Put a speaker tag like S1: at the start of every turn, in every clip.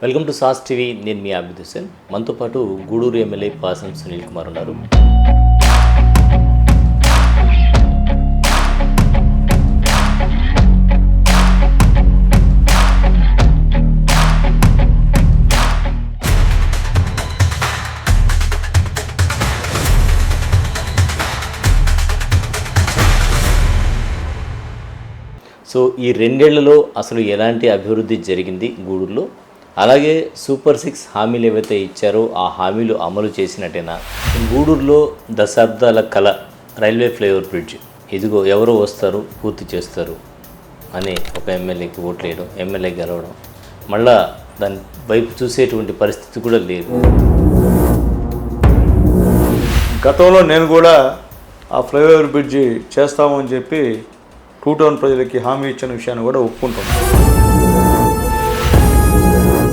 S1: Welcome to sauce TV. నేను మీ అభిద్ హుసేన్. మనతో పాటు గూడూరు ఎమ్మెల్యే పాసం సునీల్ కుమార్ ఉన్నారు. సో ఈ రెండేళ్లలో అసలు ఎలాంటి అభివృద్ధి జరిగింది గూడూరులో, అలాగే సూపర్ 6 హామీలు ఏవైతే ఇచ్చారో ఆ హామీలు అమలు చేసినట్టేనా? గూడూరులో దశాబ్దాల కళ రైల్వే ఫ్లైఓవర్ బ్రిడ్జ్, ఇదిగో ఎవరో వస్తారు పూర్తి చేస్తారు అని ఒక ఎమ్మెల్యేకి ఓట్లు వేయడం, ఎమ్మెల్యే గెలవడం, మళ్ళా దాని వైపు చూసేటువంటి పరిస్థితి కూడా లేదు.
S2: గతంలో నేను కూడా ఆ ఫ్లైఓవర్ బ్రిడ్జి చేస్తామని చెప్పి 2 టౌన్ ప్రజలకి హామీ ఇచ్చిన విషయాన్ని కూడా ఒప్పుకుంటున్నాం.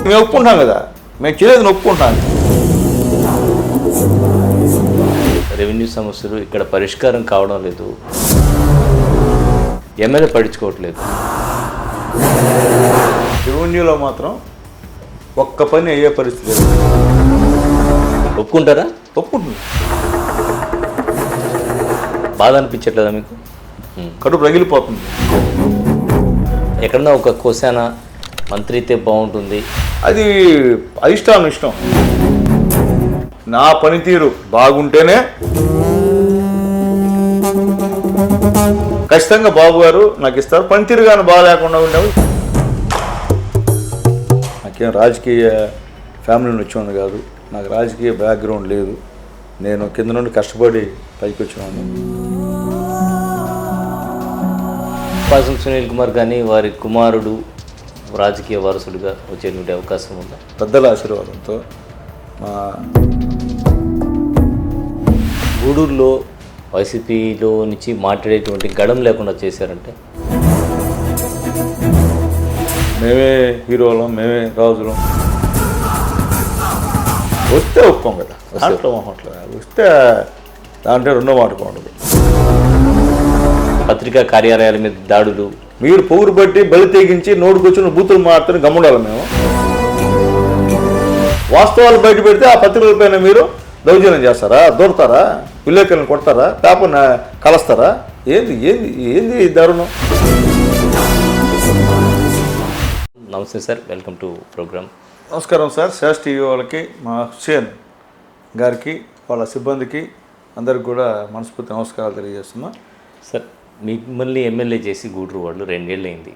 S2: మేము ఒప్పుకుంటాం కదా, మేము చేయలేదని ఒప్పుకుంటాం.
S1: రెవెన్యూ సమస్యలు ఇక్కడ పరిష్కారం కావడం లేదు, ఎమ్మెల్యే పట్టించుకోవట్లేదు.
S2: రెవెన్యూలో మాత్రం ఒక్క పని అయ్యే పరిస్థితి లేదు.
S1: ఒప్పుకుంటారా?
S2: ఒప్పుకుంటుంది.
S1: బాధ అనిపించట్లేదా మీకు?
S2: కడుపు రగిలిపోతుంది.
S1: ఎక్కడన్నా ఒక కోశాన మంత్రి అయితే బాగుంటుంది,
S2: అది అధిష్టానం ఇష్టం. నా పనితీరు బాగుంటేనే ఖచ్చితంగా బాబు గారు నాకు ఇస్తారు. పనితీరు కానీ బాగా లేకుండా ఉండేవి. నాకేం రాజకీయ ఫ్యామిలీ నుంచి ఉంది కాదు, నాకు రాజకీయ బ్యాక్గ్రౌండ్ లేదు. నేను కింద నుండి కష్టపడి పైకి వచ్చినాను.
S1: పాసం సునీల్ కుమార్ కానీ వారి కుమారుడు రాజకీయ వారసుడిగా వచ్చేటువంటి అవకాశం ఉందా?
S2: పెద్దల ఆశీర్వాదంతో మా
S1: గూడూరులో వైసీపీలో నుంచి మాట్లాడేటువంటి గడం లేకుండా చేశారంటే
S2: మేమే హీరోలం, మేమే రాజులం. వస్తే ఒప్పుకోం కదా, వస్తే దాంట్లో రెండో మాట ఉండదు.
S1: పత్రికా కార్యాలయాల మీద దాడులు,
S2: మీరు పౌరు బట్టి బలి తెగించి నోటుకొచ్చిన బూతులు మాత్రం గమ్ముడాలి. మేము వాస్తవాలు బయట పెడితే ఆ పత్రికల పైన మీరు దౌర్జన్యం చేస్తారా, దూరతారా, విలేకరులను కొడతారా, పేపర్ని కలుస్తారా? ఏంది ఏంది ఏంది దారుణం?
S1: నమస్తే సార్, వెల్కమ్ టు ప్రోగ్రామ్.
S2: నమస్కారం సార్. సాస్ టీవీ వాళ్ళకి, మా హుసేన్ గారికి, వాళ్ళ సిబ్బందికి అందరికి కూడా మనస్ఫూర్తి నమస్కారాలు తెలియజేస్తున్నా.
S1: సార్, మిమ్మల్ని ఎమ్మెల్యే చేసి గూడూరు వాళ్ళు 2 ఏళ్ళు అయింది.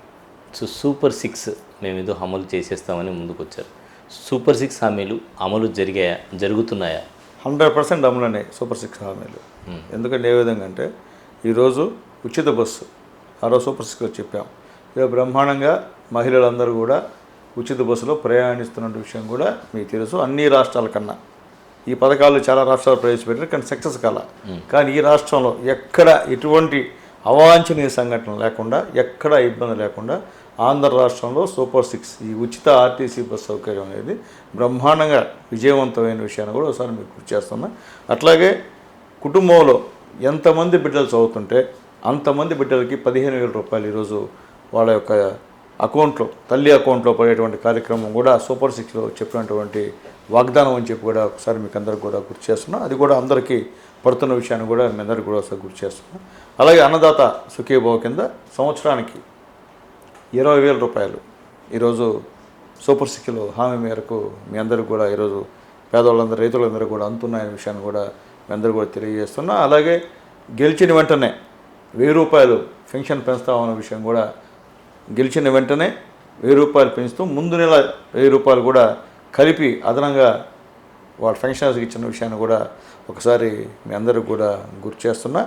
S1: సో సూపర్ 6 మేము ఏదో అమలు చేసేస్తామని ముందుకు వచ్చారు. సూపర్ 6 హామీలు అమలు జరుగుతున్నాయా?
S2: 100% అమలునే సూపర్ 6 హామీలు. ఎందుకంటే ఏ విధంగా అంటే ఈరోజు ఉచిత బస్సు ఆ రోజు సూపర్ 6లో చెప్పాం. ఇక బ్రహ్మాండంగా మహిళలందరూ కూడా ఉచిత బస్సులో ప్రయాణిస్తున్న విషయం కూడా మీకు తెలుసు. అన్ని రాష్ట్రాల కన్నా ఈ పథకాలు చాలా రాష్ట్రాలు ప్రవేశపెట్టారు, కానీ సక్సెస్ కాల. కానీ ఈ రాష్ట్రంలో ఎక్కడ ఎటువంటి అవాంఛనీయ సంఘటన లేకుండా, ఎక్కడ ఇబ్బంది లేకుండా ఆంధ్ర రాష్ట్రంలో సూపర్ 6 ఈ ఉచిత ఆర్టీసీ బస్ సౌకర్యం అనేది బ్రహ్మాండంగా విజయవంతమైన విషయాన్ని కూడా ఒకసారి మీకు గుర్తు చేస్తున్నా. అట్లాగే కుటుంబంలో ఎంతమంది బిడ్డలు చదువుతుంటే అంతమంది బిడ్డలకి 15,000 రూపాయలు ఈరోజు వాళ్ళ యొక్క అకౌంట్లో, తల్లి అకౌంట్లో పడేటువంటి కార్యక్రమం కూడా సూపర్ 6లో చెప్పినటువంటి వాగ్దానం అని చెప్పి కూడా ఒకసారి మీకు అందరికి కూడా గుర్తు చేస్తున్నా. అది కూడా అందరికీ పడుతున్న విషయాన్ని కూడా మీ అందరికీ కూడా ఒకసారి గుర్తు చేస్తున్నా. అలాగే అన్నదాత సుఖీభావ కింద సంవత్సరానికి 20,000 రూపాయలు ఈరోజు సూపర్ 6లో హామీ మేరకు మీ అందరికీ కూడా ఈరోజు పేదవాళ్ళందరూ, రైతులందరూ కూడా అందుతున్నాయనే విషయాన్ని కూడా మీ అందరూ కూడా తెలియజేస్తున్నా. అలాగే గెలిచిన వెంటనే 1000 రూపాయలు పెన్షన్ పెంచుతామన్న విషయం కూడా, గెలిచిన వెంటనే 1000 రూపాయలు పెంచుతూ ముందు నెల 1000 రూపాయలు కూడా కలిపి అదనంగా వాళ్ళ పెన్షనర్స్కి ఇచ్చిన విషయాన్ని కూడా ఒకసారి మీ అందరికి కూడా గుర్తు చేస్తున్నా.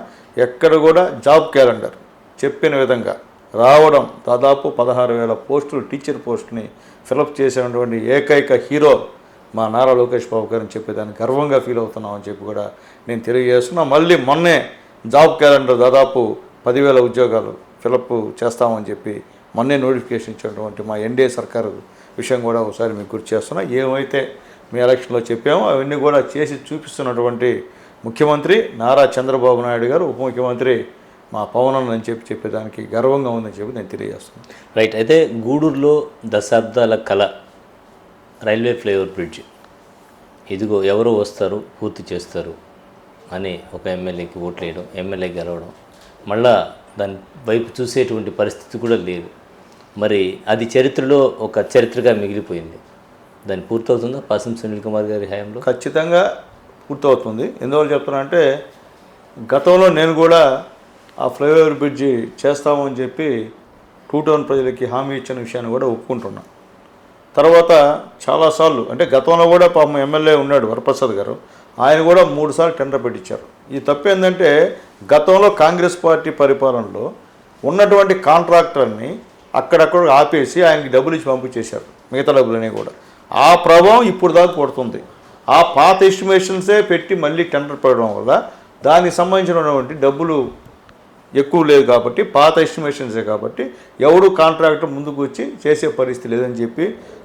S2: ఎక్కడ కూడా జాబ్ క్యాలెండర్ చెప్పిన విధంగా రావడం, దాదాపు 16,000 పోస్టులు, టీచర్ పోస్టుని ఫిలప్ చేసినటువంటి ఏకైక హీరో మా నారా లోకేష్ బాబు గారిని చెప్పేదాన్ని గర్వంగా ఫీల్ అవుతున్నామని చెప్పి కూడా నేను తెలియజేస్తున్నా. మళ్ళీ మొన్నే జాబ్ క్యాలెండర్ దాదాపు 10,000 ఉద్యోగాలు ఫిలప్ చేస్తామని చెప్పి మొన్నే నోటిఫికేషన్ ఇచ్చినటువంటి మా ఎన్డీఏ సర్కారు విషయం కూడా ఒకసారి మీకు గుర్తు చేస్తున్నా. ఏమైతే మీ ఎలక్షన్లో చెప్పామో అవన్నీ కూడా చేసి చూపిస్తున్నటువంటి ముఖ్యమంత్రి నారా చంద్రబాబు నాయుడు గారు, ఉప ముఖ్యమంత్రి మా పవన్ అని చెప్పేదానికి గర్వంగా ఉందని చెప్పి నేను తెలియజేస్తున్నాను.
S1: రైట్. అయితే గూడూరులో దశాబ్దాల కళ రైల్వే ఫ్లైఓవర్ బ్రిడ్జ్ ఇదిగో ఎవరో వస్తారు పూర్తి చేస్తారు అని ఒక ఎమ్మెల్యేకి ఓట్లు వేయడం, ఎమ్మెల్యే గెలవడం, మళ్ళా దాని వైపు చూసేటువంటి పరిస్థితి కూడా లేదు. మరి అది చరిత్రలో ఒక చరిత్రగా మిగిలిపోయింది. దాన్ని పూర్తవుతుందా పాసం సునీల్ కుమార్ గారి హయాంలో?
S2: ఖచ్చితంగా పూర్తవుతుంది. ఎందువల్ల చెప్తున్నా అంటే గతంలో నేను కూడా ఆ ఫ్లైఓవర్ బ్రిడ్జి చేస్తామని చెప్పి టూ టౌన్ ప్రజలకి హామీ ఇచ్చిన విషయాన్ని కూడా ఒప్పుకుంటున్నా. తర్వాత చాలాసార్లు అంటే గతంలో కూడా పాపం ఎమ్మెల్యే ఉన్నాడు వరప్రసాద్ గారు, ఆయన కూడా 3 సార్లు టెండర్ పెట్టించారు. ఈ తప్పు ఏంటంటే గతంలో కాంగ్రెస్ పార్టీ పరిపాలనలో ఉన్నటువంటి కాంట్రాక్టర్ని అక్కడక్కడ ఆపేసి ఆయనకి డబ్బులు ఇచ్చి పంపించేశారు, మిగతా డబ్బులనే కూడా. ఆ ప్రభావం ఇప్పుడు దాకా పడుతుంది. ఆ పాత ఎస్టిమేషన్సే పెట్టి మళ్ళీ టెండర్ పెట్టడం వల్ల దానికి సంబంధించినటువంటి డబ్బులు ఎక్కువ లేదు కాబట్టి, పాత ఎస్టిమేషన్సే కాబట్టి ఎవడు కాంట్రాక్టర్ ముందుకు వచ్చి చేసే పరిస్థితి లేదని చెప్పి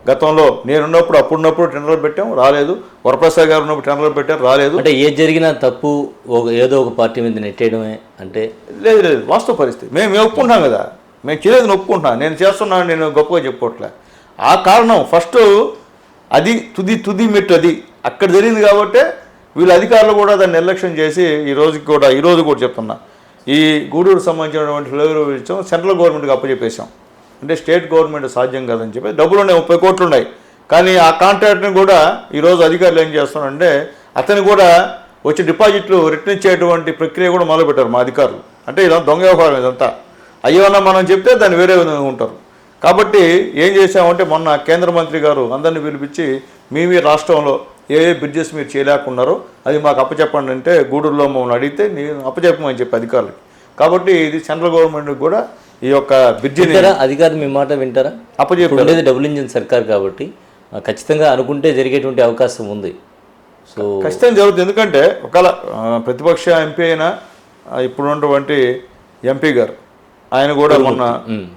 S2: గతంలో నేనున్నప్పుడు అప్పుడున్నప్పుడు టెండర్లు పెట్టాం, రాలేదు. వరప్రసాద్ గారు ఉన్నప్పుడు టెండర్లు పెట్టారు, రాలేదు.
S1: అంటే ఏది జరిగినా తప్పు ఏదో ఒక పార్టీ మీద నెట్టేయడమే అంటే
S2: లేదు వాస్తవ పరిస్థితి. మేము ఒప్పుకుంటాం కదా, మేము చేయలేదు ఒప్పుకుంటున్నాను, నేను చేస్తున్నాను, నేను గొప్పగా చెప్పుకోవట్లే. ఆ కారణం ఫస్ట్ అది తుది మెట్టు అది అక్కడ జరిగింది కాబట్టి వీళ్ళ అధికారులు కూడా దాన్ని నిర్లక్ష్యం చేసి ఈరోజు కూడా చెప్తున్నా, ఈ గూడూరు సంబంధించినటువంటి ఫ్లైఓవర్ ఇచ్చాం, సెంట్రల్ గవర్నమెంట్కి అప్పచెప్పేశాం. అంటే స్టేట్ గవర్నమెంట్ సాధ్యం కాదని చెప్పి డబ్బులు ఉన్నాయి, 30 కోట్లు ఉన్నాయి. కానీ ఆ కాంట్రాక్ట్ని కూడా ఈరోజు అధికారులు ఏం చేస్తున్నారంటే అతను కూడా వచ్చి డిపాజిట్లు రిటర్న్ ఇచ్చేటువంటి ప్రక్రియ కూడా మొదలుపెట్టారు మా అధికారులు. అంటే ఇదంతా దొంగ వ్యవహారం, ఇదంతా అయ్యేమన్నా మనం చెప్తే దాన్ని వేరే విధంగా ఉంటారు. కాబట్టి ఏం చేసామంటే మొన్న కేంద్ర మంత్రి గారు అందరినీ పిలిపించి మీ రాష్ట్రంలో ఏ బ్రిడ్జెస్ మీరు చేయలేకున్నారో అది మాకు అప్పచెప్పండి అంటే గూడూరులో మమ్మల్ని అడిగితే నేను అప్పచెప్పమని చెప్పి అధికారులకి. కాబట్టి ఇది సెంట్రల్ గవర్నమెంట్కి కూడా ఈ యొక్క బ్రిడ్జిని
S1: అధికారులు మీ మాట వింటారా? అప్పచెప్పేది డబుల్ ఇంజిన్ సర్కార్ కాబట్టి ఖచ్చితంగా అనుకుంటే జరిగేటువంటి అవకాశం ఉంది. సో
S2: ఖచ్చితంగా జరుగుతుంది. ఎందుకంటే ఒకవేళ ప్రతిపక్ష ఎంపీ అయినా ఇప్పుడున్నటువంటి ఎంపీ గారు ఆయన కూడా మొన్న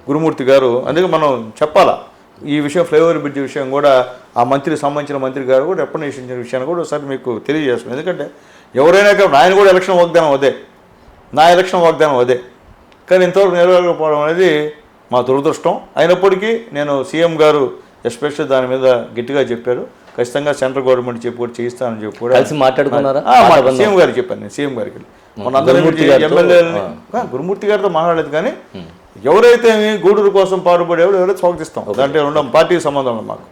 S2: గురుమూర్తి గారు, అందుకే మనం చెప్పాలా ఈ విషయం ఫ్లైఓవర్ బ్రిడ్జ్ విషయం కూడా ఆ సంబంధించిన మంత్రి గారు కూడా రెప్రజెంటేషన్ ఇచ్చిన విషయాన్ని కూడా ఒకసారి మీకు తెలియజేస్తున్నాను. ఎందుకంటే ఎవరైనా ఆయన కూడా ఎలక్షన్ వాగ్దానం అదే, నా ఎలక్షన్ వాగ్దానం అదే, కానీ ఇంతవరకు నెరవేరకపోవడం అనేది మా దురదృష్టం. అయినప్పటికీ నేను సీఎం గారు ఎస్పెషల్లీ దాని మీద గట్టిగా చెప్పారు, ఖచ్చితంగా సెంట్రల్ గవర్నమెంట్ చెప్పి కూడా చేయిస్తానని చెప్పి కూడా
S1: కలిసి మాట్లాడుకున్నారా?
S2: సీఎం గారికి చెప్పాను నేను, సీఎం గారికి మన అందరూ ఎమ్మెల్యేలని గురుమూర్తి గారితో మాట్లాడలేదు. కానీ ఎవరైతే గూడూరు కోసం పాటుపడేవాడు ఎవరైతే స్వాగతిస్తాం, దాంట్లో ఉండడం పార్టీకి సంబంధం మాకు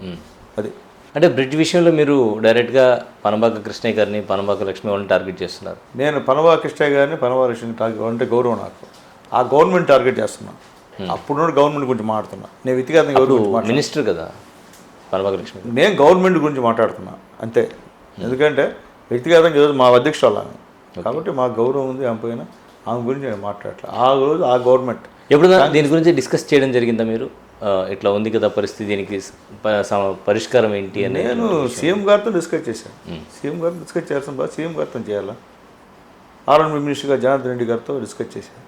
S2: అది.
S1: అంటే బ్రిడ్జ్ విషయంలో మీరు డైరెక్ట్గా పనబాక కృష్ణయ్య గారిని, పనబాక లక్ష్మి వాళ్ళని టార్గెట్ చేస్తున్నారు.
S2: నేను పనబాక కృష్ణయ్య గారిని, పనబాక లక్ష్మిని టార్గెట్ అంటే గౌరవం, నాకు ఆ గవర్నమెంట్ టార్గెట్ చేస్తున్నాను. అప్పుడు గవర్నమెంట్ గురించి మాట్లాడుతున్నా, నేను వ్యక్తిగతంగా
S1: మినిస్టర్ కదా పనబాక లక్ష్మి,
S2: నేను గవర్నమెంట్ గురించి మాట్లాడుతున్నా అంతే. ఎందుకంటే వ్యక్తిగతంగా ఈరోజు మా అధ్యక్షురాలు ఆమె కాబట్టి మాకు గౌరవం ఉంది, ఆమె పైన ఆమె గురించి నేను మాట్లాడలే. ఆ రోజు ఆ గవర్నమెంట్
S1: ఎప్పుడైనా దీని గురించి డిస్కస్ చేయడం జరిగిందా మీరు? ఇట్లా ఉంది కదా పరిస్థితి, దీనికి పరిష్కారం ఏంటి అని?
S2: నేను సీఎం గారితో డిస్కస్ చేశాను. సీఎం గారితో డిస్కస్ చేయాల్సిన బాగా సీఎం గారితో చేయాలా, ఆర్ఎండ్బి మినిస్టర్గా జనార్దన్ రెడ్డి గారితో డిస్కస్ చేశాను.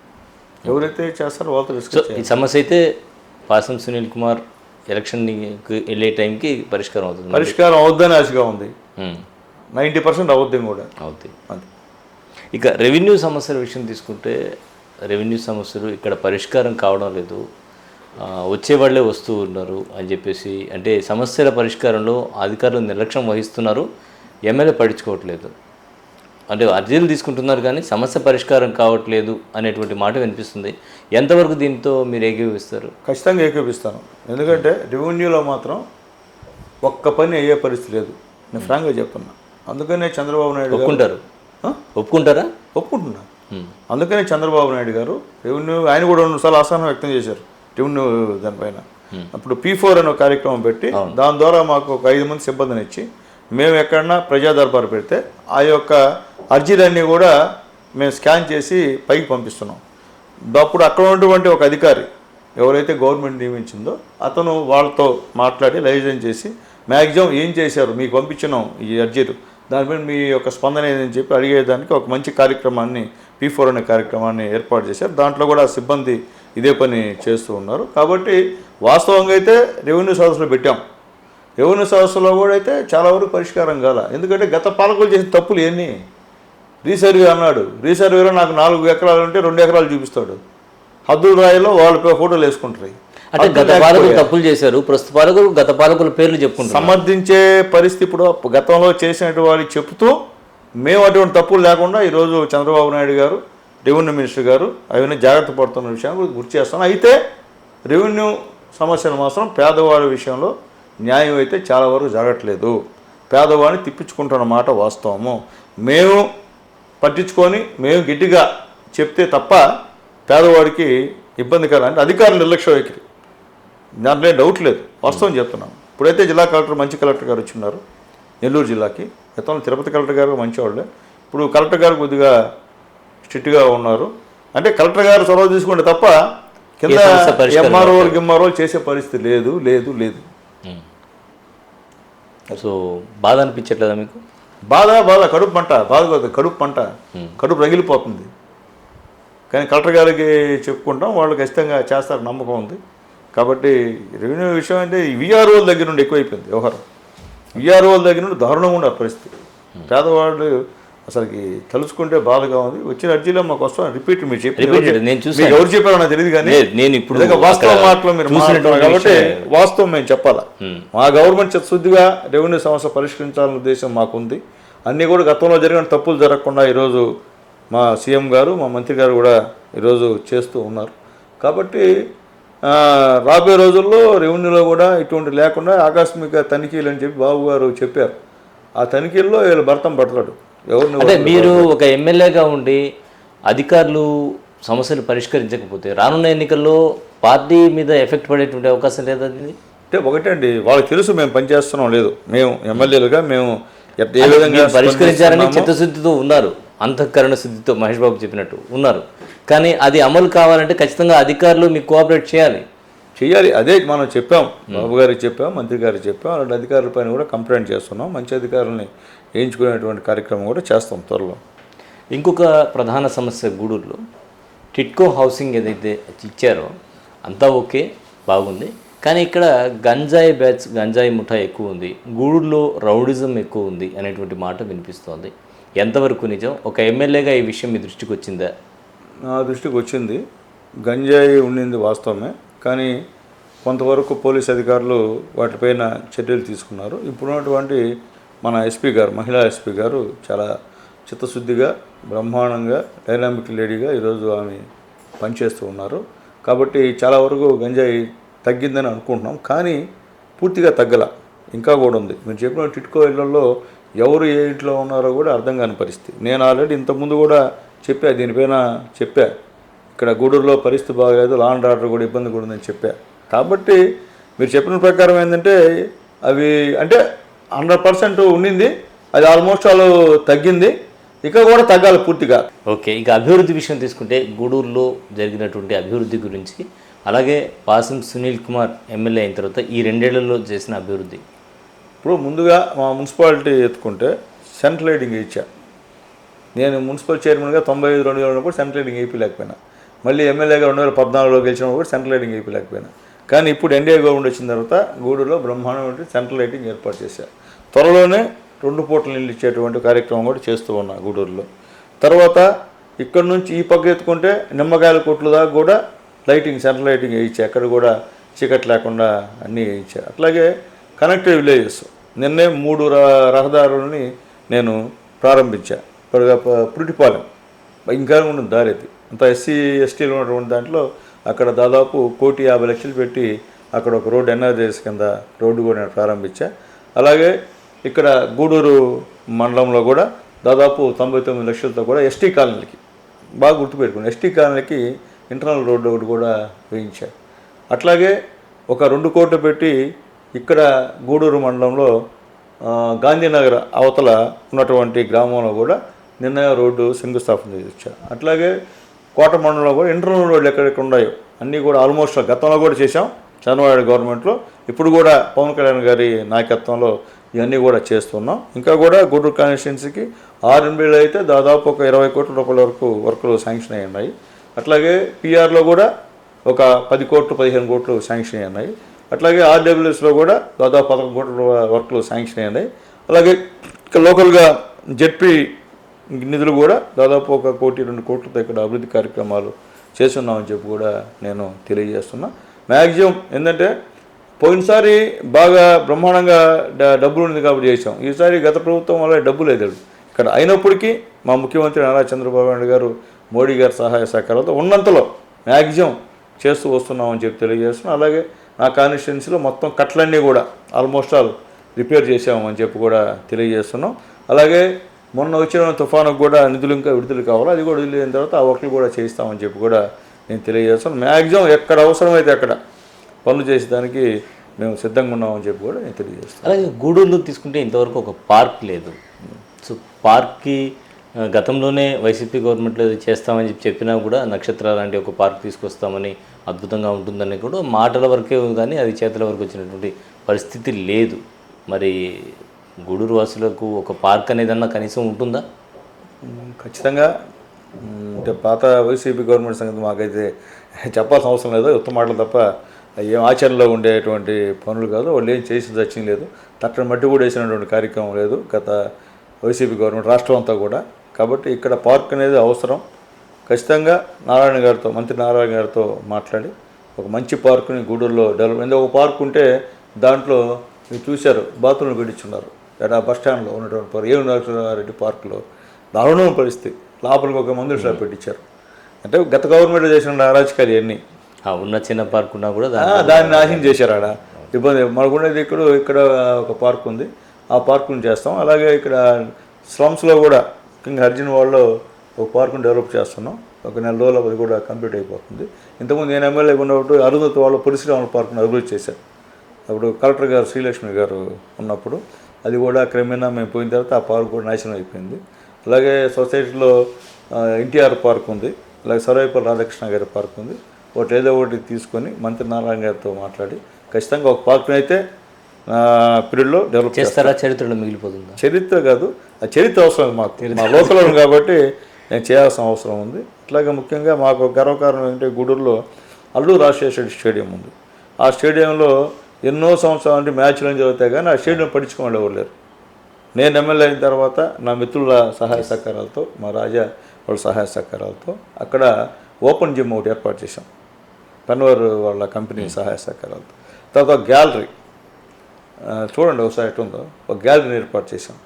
S2: ఎవరైతే చేస్తారో వాళ్ళతో డిస్కస్ చేయాలి.
S1: ఈ సమస్య అయితే పాసం సునీల్ కుమార్ ఎలక్షన్కి వెళ్ళే టైంకి పరిష్కారం అవుతుంది.
S2: పరిష్కారం అవుద్దని ఆశగా ఉంది, 90% అవుద్ది కూడా
S1: అవుతాయి. ఇక రెవెన్యూ సమస్యల విషయం తీసుకుంటే రెవెన్యూ సమస్యలు ఇక్కడ పరిష్కారం కావడం లేదు, వచ్చేవాళ్లే వస్తూ ఉన్నారు అని చెప్పేసి, అంటే సమస్యల పరిష్కారంలో అధికారులు నిర్లక్ష్యం వహిస్తున్నారు, ఎమ్మెల్యే పట్టించుకోవట్లేదు. అంటే అర్జీలు తీసుకుంటున్నారు కానీ సమస్య పరిష్కారం కావట్లేదు అనేటువంటి మాట వినిపిస్తుంది. ఎంతవరకు దీంతో మీరు ఏకీభవిస్తారు?
S2: ఖచ్చితంగా ఏకీభవిస్తాను. ఎందుకంటే రెవెన్యూలో మాత్రం ఒక్క పని అయ్యే పరిస్థితి లేదు, నేను ఫ్రాంక్గా చెప్తున్నా. అందుకనే చంద్రబాబు నాయుడు
S1: ఒప్పుకుంటారా?
S2: ఒప్పుకుంటున్నా. అందుకనే చంద్రబాబు నాయుడు గారు రెవెన్యూ ఆయన కూడా 2 సార్లు అసహనం వ్యక్తం చేశారు రెవెన్యూ దానిపైన. అప్పుడు P4 అనే కార్యక్రమం పెట్టి దాని ద్వారా మాకు ఒక 5 మంది సిబ్బందిని ఇచ్చి మేము ఎక్కడన్నా ప్రజా దర్బారు పెడితే ఆ యొక్క అర్జీలన్నీ కూడా మేము స్కాన్ చేసి పైకి పంపిస్తున్నాం. అప్పుడు అక్కడ ఉన్నటువంటి ఒక అధికారి ఎవరైతే గవర్నమెంట్ నియమించిందో అతను వాళ్ళతో మాట్లాడి లైజెన్స్ చేసి మ్యాక్సిమం ఏం చేశారు, మీకు పంపించినాం ఈ అర్జీలు, దానిపైన మీ యొక్క స్పందన ఏదని చెప్పి అడిగేదానికి ఒక మంచి కార్యక్రమాన్ని P4 అనే కార్యక్రమాన్ని ఏర్పాటు చేశారు. దాంట్లో కూడా సిబ్బంది ఇదే పని చేస్తూ ఉన్నారు. కాబట్టి వాస్తవంగా అయితే రెవెన్యూ సదస్సులో పెట్టాం. రెవెన్యూ సదస్సులో కూడా అయితే చాలా వరకు పరిష్కారం కాల. ఎందుకంటే గత పాలకులు చేసిన తప్పులు ఎన్ని, రీసర్వే అన్నాడు, రీసర్వేలో నాకు 4 ఎకరాలు ఉంటే 2 ఎకరాలు చూపిస్తాడు, హద్దుల రాయిలో వాళ్ళ ఫోటోలు వేసుకుంటారు.
S1: అంటే గత పాలకులు తప్పులు చేశారు, ప్రస్తుత పాలకులు గత పాలకుల పేర్లు చెప్పుకుంటారు.
S2: సమర్థించే పరిస్థితి ఇప్పుడు గతంలో చేసినటువంటి వారికి చెప్తూ మేము అటువంటి తప్పులు లేకుండా ఈరోజు చంద్రబాబు నాయుడు గారు రెవెన్యూ మినిస్టర్ గారు అవన్నీ జాగ్రత్త పడుతున్న విషయాన్ని గుర్తు చేస్తాను. అయితే రెవెన్యూ సమస్యలు మాత్రం పేదవాడి విషయంలో న్యాయం అయితే చాలా వరకు జరగట్లేదు. పేదవాడిని తిప్పించుకుంటున్న మాట వాస్తవము. మేము పట్టించుకొని మేము గట్టిగా చెప్తే తప్ప పేదవాడికి ఇబ్బందికరం. అంటే అధికారుల నిర్లక్ష్య వైఖరి, దాంట్లో డౌట్ లేదు, వాస్తవం చెప్తున్నాను. ఇప్పుడైతే జిల్లా కలెక్టర్ మంచి కలెక్టర్ గారు వచ్చిన్నారు నెల్లూరు జిల్లాకి. గతంలో తిరుపతి కలెక్టర్ గారు మంచివాళ్ళే, ఇప్పుడు కలెక్టర్ గారు కొద్దిగా స్ట్రిక్ట్గా ఉన్నారు. అంటే కలెక్టర్ గారు చొరవ తీసుకుంటే తప్ప కింద ఎంఆర్ఓలు చేసే పరిస్థితి లేదు లేదు లేదు.
S1: సో బాధ అనిపించట్లేదా మీకు?
S2: బాధ కడుపు మంట, కడుపు మంట, కడుపు రగిలిపోతుంది. కానీ కలెక్టర్ గారికి చెప్పుకుంటాం, వాళ్ళు ఖచ్చితంగా చేస్తారు నమ్మకం ఉంది. కాబట్టి రెవెన్యూ విషయం అంటే విఆర్ఓల దగ్గర నుండి ఎక్కువైపోయింది వ్యవహారం. విఆర్ఓల దగ్గర నుండి దారుణంగా ఉండే పరిస్థితి. పేదవాళ్ళు అసలుకి తలుచుకుంటే బాధగా ఉంది. వచ్చిన అర్జీలో మాకు వస్తాం రిపీట్ మీరు చెప్పి ఎవరు చెప్పారో నాకు తెలియదు, కానీ
S1: నేను ఇప్పుడు
S2: వాస్తవ మాటలో మీరు మాట్లాడుతున్నారు కాబట్టి వాస్తవం మేము చెప్పాలా. మా గవర్నమెంట్ చిత్తశుద్ధిగా రెవెన్యూ సమస్య పరిష్కరించాలనే ఉద్దేశం మాకుంది. అన్నీ కూడా గతంలో జరిగిన తప్పులు జరగకుండా ఈరోజు మా సీఎం గారు మా మంత్రి గారు కూడా ఈరోజు చేస్తూ ఉన్నారు. కాబట్టి రాబోయే రోజుల్లో రెవెన్యూలో కూడా ఇటువంటి లేకుండా ఆకస్మిక తనిఖీలు అని చెప్పి బాబు గారు చెప్పారు. ఆ తనిఖీల్లో వీళ్ళు భర్తం పడతాడు.
S1: అంటే మీరు ఒక ఎమ్మెల్యేగా ఉండి అధికారులు సమస్యలు పరిష్కరించకపోతే రానున్న ఎన్నికల్లో పార్టీ మీద ఎఫెక్ట్ పడేటువంటి అవకాశం లేదండి.
S2: అంటే ఒకటండి, వాళ్ళకి తెలుసు మేము పనిచేస్తున్నాం లేదు, మేము ఎమ్మెల్యేలుగా మేము ఏ విధంగా
S1: పరిష్కరించారని చిత్తశుద్ధితో ఉన్నారు, అంతఃకరణ శుద్ధితో మహేష్ బాబు చెప్పినట్టు ఉన్నారు. కానీ అది అమలు కావాలంటే ఖచ్చితంగా అధికారులు మీకు కోఆపరేట్ చేయాలి. అదే మనం చెప్పాం, బాబు గారికి చెప్పాం, మంత్రి గారికి చెప్పాం. అలాంటి అధికారుల పైన కూడా కంప్లైంట్ చేస్తున్నాం. మంచి అధికారులని వేయించుకునేటువంటి కార్యక్రమం కూడా చేస్తాం త్వరలో. ఇంకొక ప్రధాన సమస్య గూడూరులో టిట్కో హౌసింగ్ ఏదైతే ఇచ్చారో అంతా ఓకే, బాగుంది. కానీ ఇక్కడ గంజాయి ముఠా ఎక్కువ ఉంది, గూడూరులో రౌడిజం ఎక్కువ ఉంది అనేటువంటి మాట వినిపిస్తోంది. ఎంతవరకు నిజం? ఒక ఎమ్మెల్యేగా ఈ విషయం మీ దృష్టికి వచ్చిందా?
S2: నా దృష్టికి వచ్చింది. గంజాయి ఉండింది వాస్తవమే, కానీ కొంతవరకు పోలీస్ అధికారులు వాటిపైన చర్యలు తీసుకున్నారు. ఇప్పుడున్నటువంటి మన ఎస్పీ గారు, మహిళా ఎస్పీ గారు చాలా చిత్తశుద్ధిగా బ్రహ్మాండంగా డైనామిక్ లేడీగా ఈరోజు ఆమె పనిచేస్తూ ఉన్నారు. కాబట్టి చాలా వరకు గంజాయి తగ్గిందని అనుకుంటున్నాం, కానీ పూర్తిగా తగ్గల, ఇంకా కూడా ఉంది. మీరు చెప్పిన టిట్కో ఇళ్లలో ఎవరు ఏ ఇంట్లో ఉన్నారో కూడా అర్థం కాని పరిస్థితి. నేను ఆల్రెడీ ఇంతకుముందు కూడా దీనిపైన చెప్పా, ఇక్కడ గూడూరులో పరిస్థితి బాగాలేదు, లా అండ్ ఆర్డర్ కూడా ఇబ్బంది కూడా ఉందని చెప్పా. కాబట్టి మీరు చెప్పిన ప్రకారం ఏంటంటే అవి అంటే 100% ఉండింది, అది ఆల్మోస్ట్ వాళ్ళు తగ్గింది, ఇక కూడా తగ్గాలి పూర్తిగా.
S1: ఓకే, ఇక అభివృద్ధి విషయం తీసుకుంటే గూడూరులో జరిగినటువంటి అభివృద్ధి గురించి, అలాగే పాసం సునీల్ కుమార్ ఎమ్మెల్యే అయిన తర్వాత ఈ 2 ఏళ్లలో చేసిన అభివృద్ధి.
S2: ఇప్పుడు ముందుగా మా మున్సిపాలిటీ ఎత్తుకుంటే సెంట్రల్ లైటింగ్ ఇచ్చా. నేను మున్సిపల్ చైర్మన్గా 95-2000 ఉన్నప్పుడు సెంట్రల్ లైటింగ్ వేయలేకపోయినా, మళ్ళీ ఎమ్మెల్యేగా 2014లో గెలిచినప్పుడు కూడా సెంట్రల్ లైటింగ్ వేయలేకపోయినా. కానీ ఇప్పుడు ఎన్డీఏ గవర్నమెంట్ వచ్చిన తర్వాత గూడూరులో బ్రహ్మాండమైన సెంట్రల్ లైటింగ్ ఏర్పాటు చేశారు. త్వరలోనే 2 పూటలు నీళ్ళు ఇచ్చేటువంటి కార్యక్రమం కూడా చేస్తూ ఉన్నా గూడూరులో. తర్వాత ఇక్కడ నుంచి ఈ పక్క ఎత్తుకుంటే నిమ్మకాయల కొట్లు దాకా కూడా లైటింగ్, సెంట్రల్ లైటింగ్ వేయించా. ఎక్కడ కూడా చీకటి లేకుండా అన్నీ వేయించారు. అట్లాగే కనెక్టివ్ విలేజెస్ నిన్నే 3 రహదారులని నేను ప్రారంభించా. పురిటిపాలెం ఇంకా ఉన్న దారి అది అంత ఎస్సీ ఎస్టీలు ఉన్నటువంటి దాంట్లో అక్కడ దాదాపు 1,50,00,000 పెట్టి అక్కడ ఒక రోడ్డు ఎన్ఆర్జీఎస్ కింద రోడ్డు కూడా నేను ప్రారంభించా. అలాగే ఇక్కడ గూడూరు మండలంలో కూడా దాదాపు 99 లక్షలతో కూడా ఎస్టీ కాలనీలకి, బాగా గుర్తుపెట్టుకుని ఎస్టీ కాలనీకి ఇంటర్నల్ రోడ్డు ఒకటి కూడా వేయించారు. అట్లాగే ఒక 2 కోట్లు పెట్టి ఇక్కడ గూడూరు మండలంలో గాంధీనగర్ అవతల ఉన్నటువంటి గ్రామంలో కూడా నిన్న రోడ్డు శంకుస్థాపన చేయించారు. అట్లాగే కోట మండలంలో కూడా ఇంటర్నల్ రోడ్లు ఎక్కడెక్కడ ఉన్నాయో అన్నీ కూడా ఆల్మోస్ట్ గతంలో కూడా చేశాం చంద్రబాబు గవర్నమెంట్లో. ఇప్పుడు కూడా పవన్ కళ్యాణ్ గారి నాయకత్వంలో ఇవన్నీ కూడా చేస్తున్నాం. ఇంకా కూడా గూడూరు కాన్స్టిట్యున్సీకి ఆర్ఎన్బిలో అయితే దాదాపు ఒక 20 కోట్ల రూపాయల వరకు వర్కులు శాంక్షన్ అయ్యి ఉన్నాయి. అట్లాగే పిఆర్లో కూడా ఒక 10 కోట్లు 15 కోట్లు శాంక్షన్ అయ్యి ఉన్నాయి. అట్లాగే ఆర్డబ్ల్యూఎస్లో కూడా దాదాపు 11 కోట్ల వర్కులు శాంక్షన్ అయ్యి ఉన్నాయి. అలాగే లోకల్గా జెడ్పీ నిధులు కూడా దాదాపు 1 కోటి 2 కోట్లతో ఇక్కడ అభివృద్ధి కార్యక్రమాలు చేస్తున్నామని చెప్పి కూడా నేను తెలియజేస్తున్నా. మ్యాక్సిమం ఏంటంటే పోయినసారి బాగా బ్రహ్మాండంగా డబ్బులు ఉంది కాబట్టి చేసాం. ఈసారి గత ప్రభుత్వం వల్ల డబ్బు లేదు ఇక్కడ. అయినప్పటికీ మా ముఖ్యమంత్రి నారా చంద్రబాబు నాయుడు గారు, మోడీ గారి సహాయ సహకారాలతో ఉన్నంతలో మ్యాక్సిమం చేస్తూ వస్తున్నామని చెప్పి తెలియజేస్తున్నాం. అలాగే నా కాన్స్టిట్యున్సీలో మొత్తం కట్లన్నీ కూడా ఆల్మోస్ట్ ఆల్ రిపేర్ చేసామని చెప్పి కూడా తెలియజేస్తున్నాం. అలాగే మొన్న వచ్చిన తుఫానుకు కూడా నిధులు ఇంకా విడుదల కావాలి, అది కూడా విడుదలైన తర్వాత ఆ వర్క్లు కూడా చేయిస్తామని చెప్పి కూడా నేను తెలియజేస్తున్నాను. మ్యాక్సిమం ఎక్కడ అవసరమైతే అక్కడ పనులు చేసేదానికి మేము సిద్ధంగా ఉన్నామని చెప్పి కూడా నేను తెలియజేస్తాను.
S1: అలాగే గూడూరులో తీసుకుంటే ఇంతవరకు ఒక పార్క్ లేదు. సో పార్క్కి గతంలోనే వైసీపీ గవర్నమెంట్లో చేస్తామని చెప్పినా కూడా నక్షత్ర లాంటి ఒక పార్క్ తీసుకొస్తామని, అద్భుతంగా ఉంటుందని కూడా మాటల వరకే కానీ అది చేతుల వరకు వచ్చినటువంటి పరిస్థితి లేదు. మరి గూడూరు వాసులకు ఒక పార్క్ అనేదన్నా కనీసం ఉంటుందా?
S2: ఖచ్చితంగా అంటే పాత వైసీపీ గవర్నమెంట్ సంగతి మాకైతే చెప్పాల్సిన అవసరం లేదు. ఉత్తమ మాటలు తప్ప ఏం ఆచరణలో ఉండేటువంటి పనులు కాదు. వాళ్ళు ఏం చేసి దచ్చిన లేదు. తట్టని మట్టి కూడా వేసినటువంటి కార్యక్రమం లేదు గత వైసీపీ గవర్నమెంట్ రాష్ట్రం అంతా కూడా. కాబట్టి ఇక్కడ పార్క్ అనేది అవసరం. ఖచ్చితంగా నారాయణ గారితో, మంత్రి నారాయణ గారితో మాట్లాడి ఒక మంచి పార్కుని గూడూరులో డెవలప్. ఎందుకంటే ఒక పార్క్ ఉంటే దాంట్లో మీరు చూశారు బాత్రూమ్లు పెట్టించున్నారు. ఇక్కడ బస్ స్టాండ్లో ఉన్నటువంటి పార్క్ ఏనుగునారెడ్డి పార్కులో దారుణమైన పరిస్థితి, లోపలికి ఒక మందుల షాప్ పెట్టించారు. అంటే గత గవర్నమెంట్ చేసిన అరాచకాలు ఇవన్నీ.
S1: ఉన్న చిన్న పార్క్ ఉన్నా కూడా
S2: దాన్ని నాశనం చేశారు. ఆడ ఇబ్బంది. మనకున్నది ఇక్కడ ఒక పార్క్ ఉంది, ఆ పార్కుని చేస్తాం. అలాగే ఇక్కడ స్లమ్స్లో కూడా కింగ్ అర్జున్ వాళ్ళలో ఒక పార్కుని డెవలప్ చేస్తున్నాం. ఒక నెల రోజులు అది కూడా కంప్లీట్ అయిపోతుంది. ఇంతకుముందు నేను ఎమ్మెల్యే ఉన్నప్పుడు అరుంధతి వాళ్ళు పరిశ్రమల పార్కుని అభివృద్ధి చేశారు. అప్పుడు కలెక్టర్ గారు శ్రీలక్ష్మి గారు ఉన్నప్పుడు అది కూడా క్రమేణా మేము పోయిన తర్వాత ఆ పార్క్ కూడా నాశనం అయిపోయింది. అలాగే సొసైటీలో ఎన్టీఆర్ పార్క్ ఉంది, అలాగే సర్వేపల్లి రాధాకృష్ణ గారి పార్క్ ఉంది. ఒకటి ఏదో ఒకటి తీసుకొని మంత్రి నారాయణ గారితో మాట్లాడి ఖచ్చితంగా ఒక పార్క్ని అయితే పీరియడ్లో డెవలప్
S1: చేస్తారా? చరిత్రలో మిగిలిపోతుంది.
S2: చరిత్ర కాదు, ఆ చరిత్ర అవసరం మాకు, మా లోకల్ కాబట్టి నేను చేయాల్సిన అవసరం ఉంది. అట్లాగే ముఖ్యంగా మాకు గర్వకారణం ఏంటంటే గూడూరులో అల్లూరు రాజశేఖర స్టేడియం ఉంది. ఆ స్టేడియంలో ఎన్నో సంవత్సరాలు అంటే మ్యాచ్లు అని జరుగుతాయి కానీ ఆ స్టేడియం పట్టించుకోవాలి ఎవరు లేరు. నేను ఎమ్మెల్యే అయిన తర్వాత నా మిత్రుల సహాయ సహకారాలతో, మా రాజా వాళ్ళ సహాయ సహకారాలతో అక్కడ ఓపెన్ జిమ్ ఒకటి ఏర్పాటు చేశాం, పెన్వర్ వాళ్ళ కంపెనీ సహాయ సహకారాలతో. తర్వాత గ్యాలరీ చూడండి ఒకసారి ఎట్లుందో, ఒక గ్యాలరీని ఏర్పాటు చేశాం.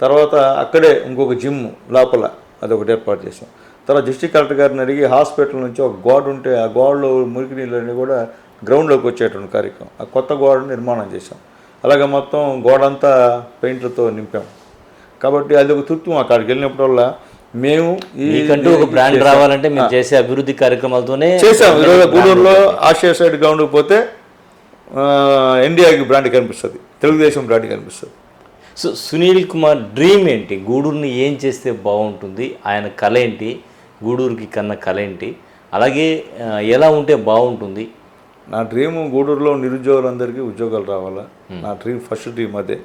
S2: తర్వాత అక్కడే ఇంకొక జిమ్ లోపల అదొకటి ఏర్పాటు చేశాం. తర్వాత డిస్ట్రిక్ట్ కలెక్టర్ గారిని అడిగి హాస్పిటల్ నుంచి ఒక గోడ ఉంటే ఆ గోడలో మురికి నీళ్ళని కూడా గ్రౌండ్లోకి వచ్చేటువంటి కార్యక్రమం, ఆ కొత్త గోడను నిర్మాణం చేశాం. అలాగే మొత్తం గోడంతా పెయింట్లతో నింపాం. కాబట్టి అది ఒక తృప్తి. అక్కడికి వెళ్ళినప్పుడల్లా మేము
S1: మీకంటూ ఒక బ్రాండ్ రావాలంటే మీరు చేసే అభివృద్ధి కార్యక్రమాలతోనే
S2: చేసాం. ఈరోజు గూడూరులో ఆసియా సైడ్ గ్రౌండ్కి పోతే ఇండియాకి బ్రాండ్ కనిపిస్తుంది, తెలుగుదేశం బ్రాండ్ కనిపిస్తుంది.
S1: సో సునీల్ కుమార్ డ్రీమ్ ఏంటి? గూడూరుని ఏం చేస్తే బాగుంటుంది? ఆయన కళ ఏంటి? గూడూరుకి కన్నా కళ ఏంటి? అలాగే ఎలా ఉంటే బాగుంటుంది?
S2: నా డ్రీమ్ గూడూరులో నిరుద్యోగులందరికీ ఉద్యోగాలు రావాలా. నా డ్రీమ్, ఫస్ట్ డ్రీమ్ అదే.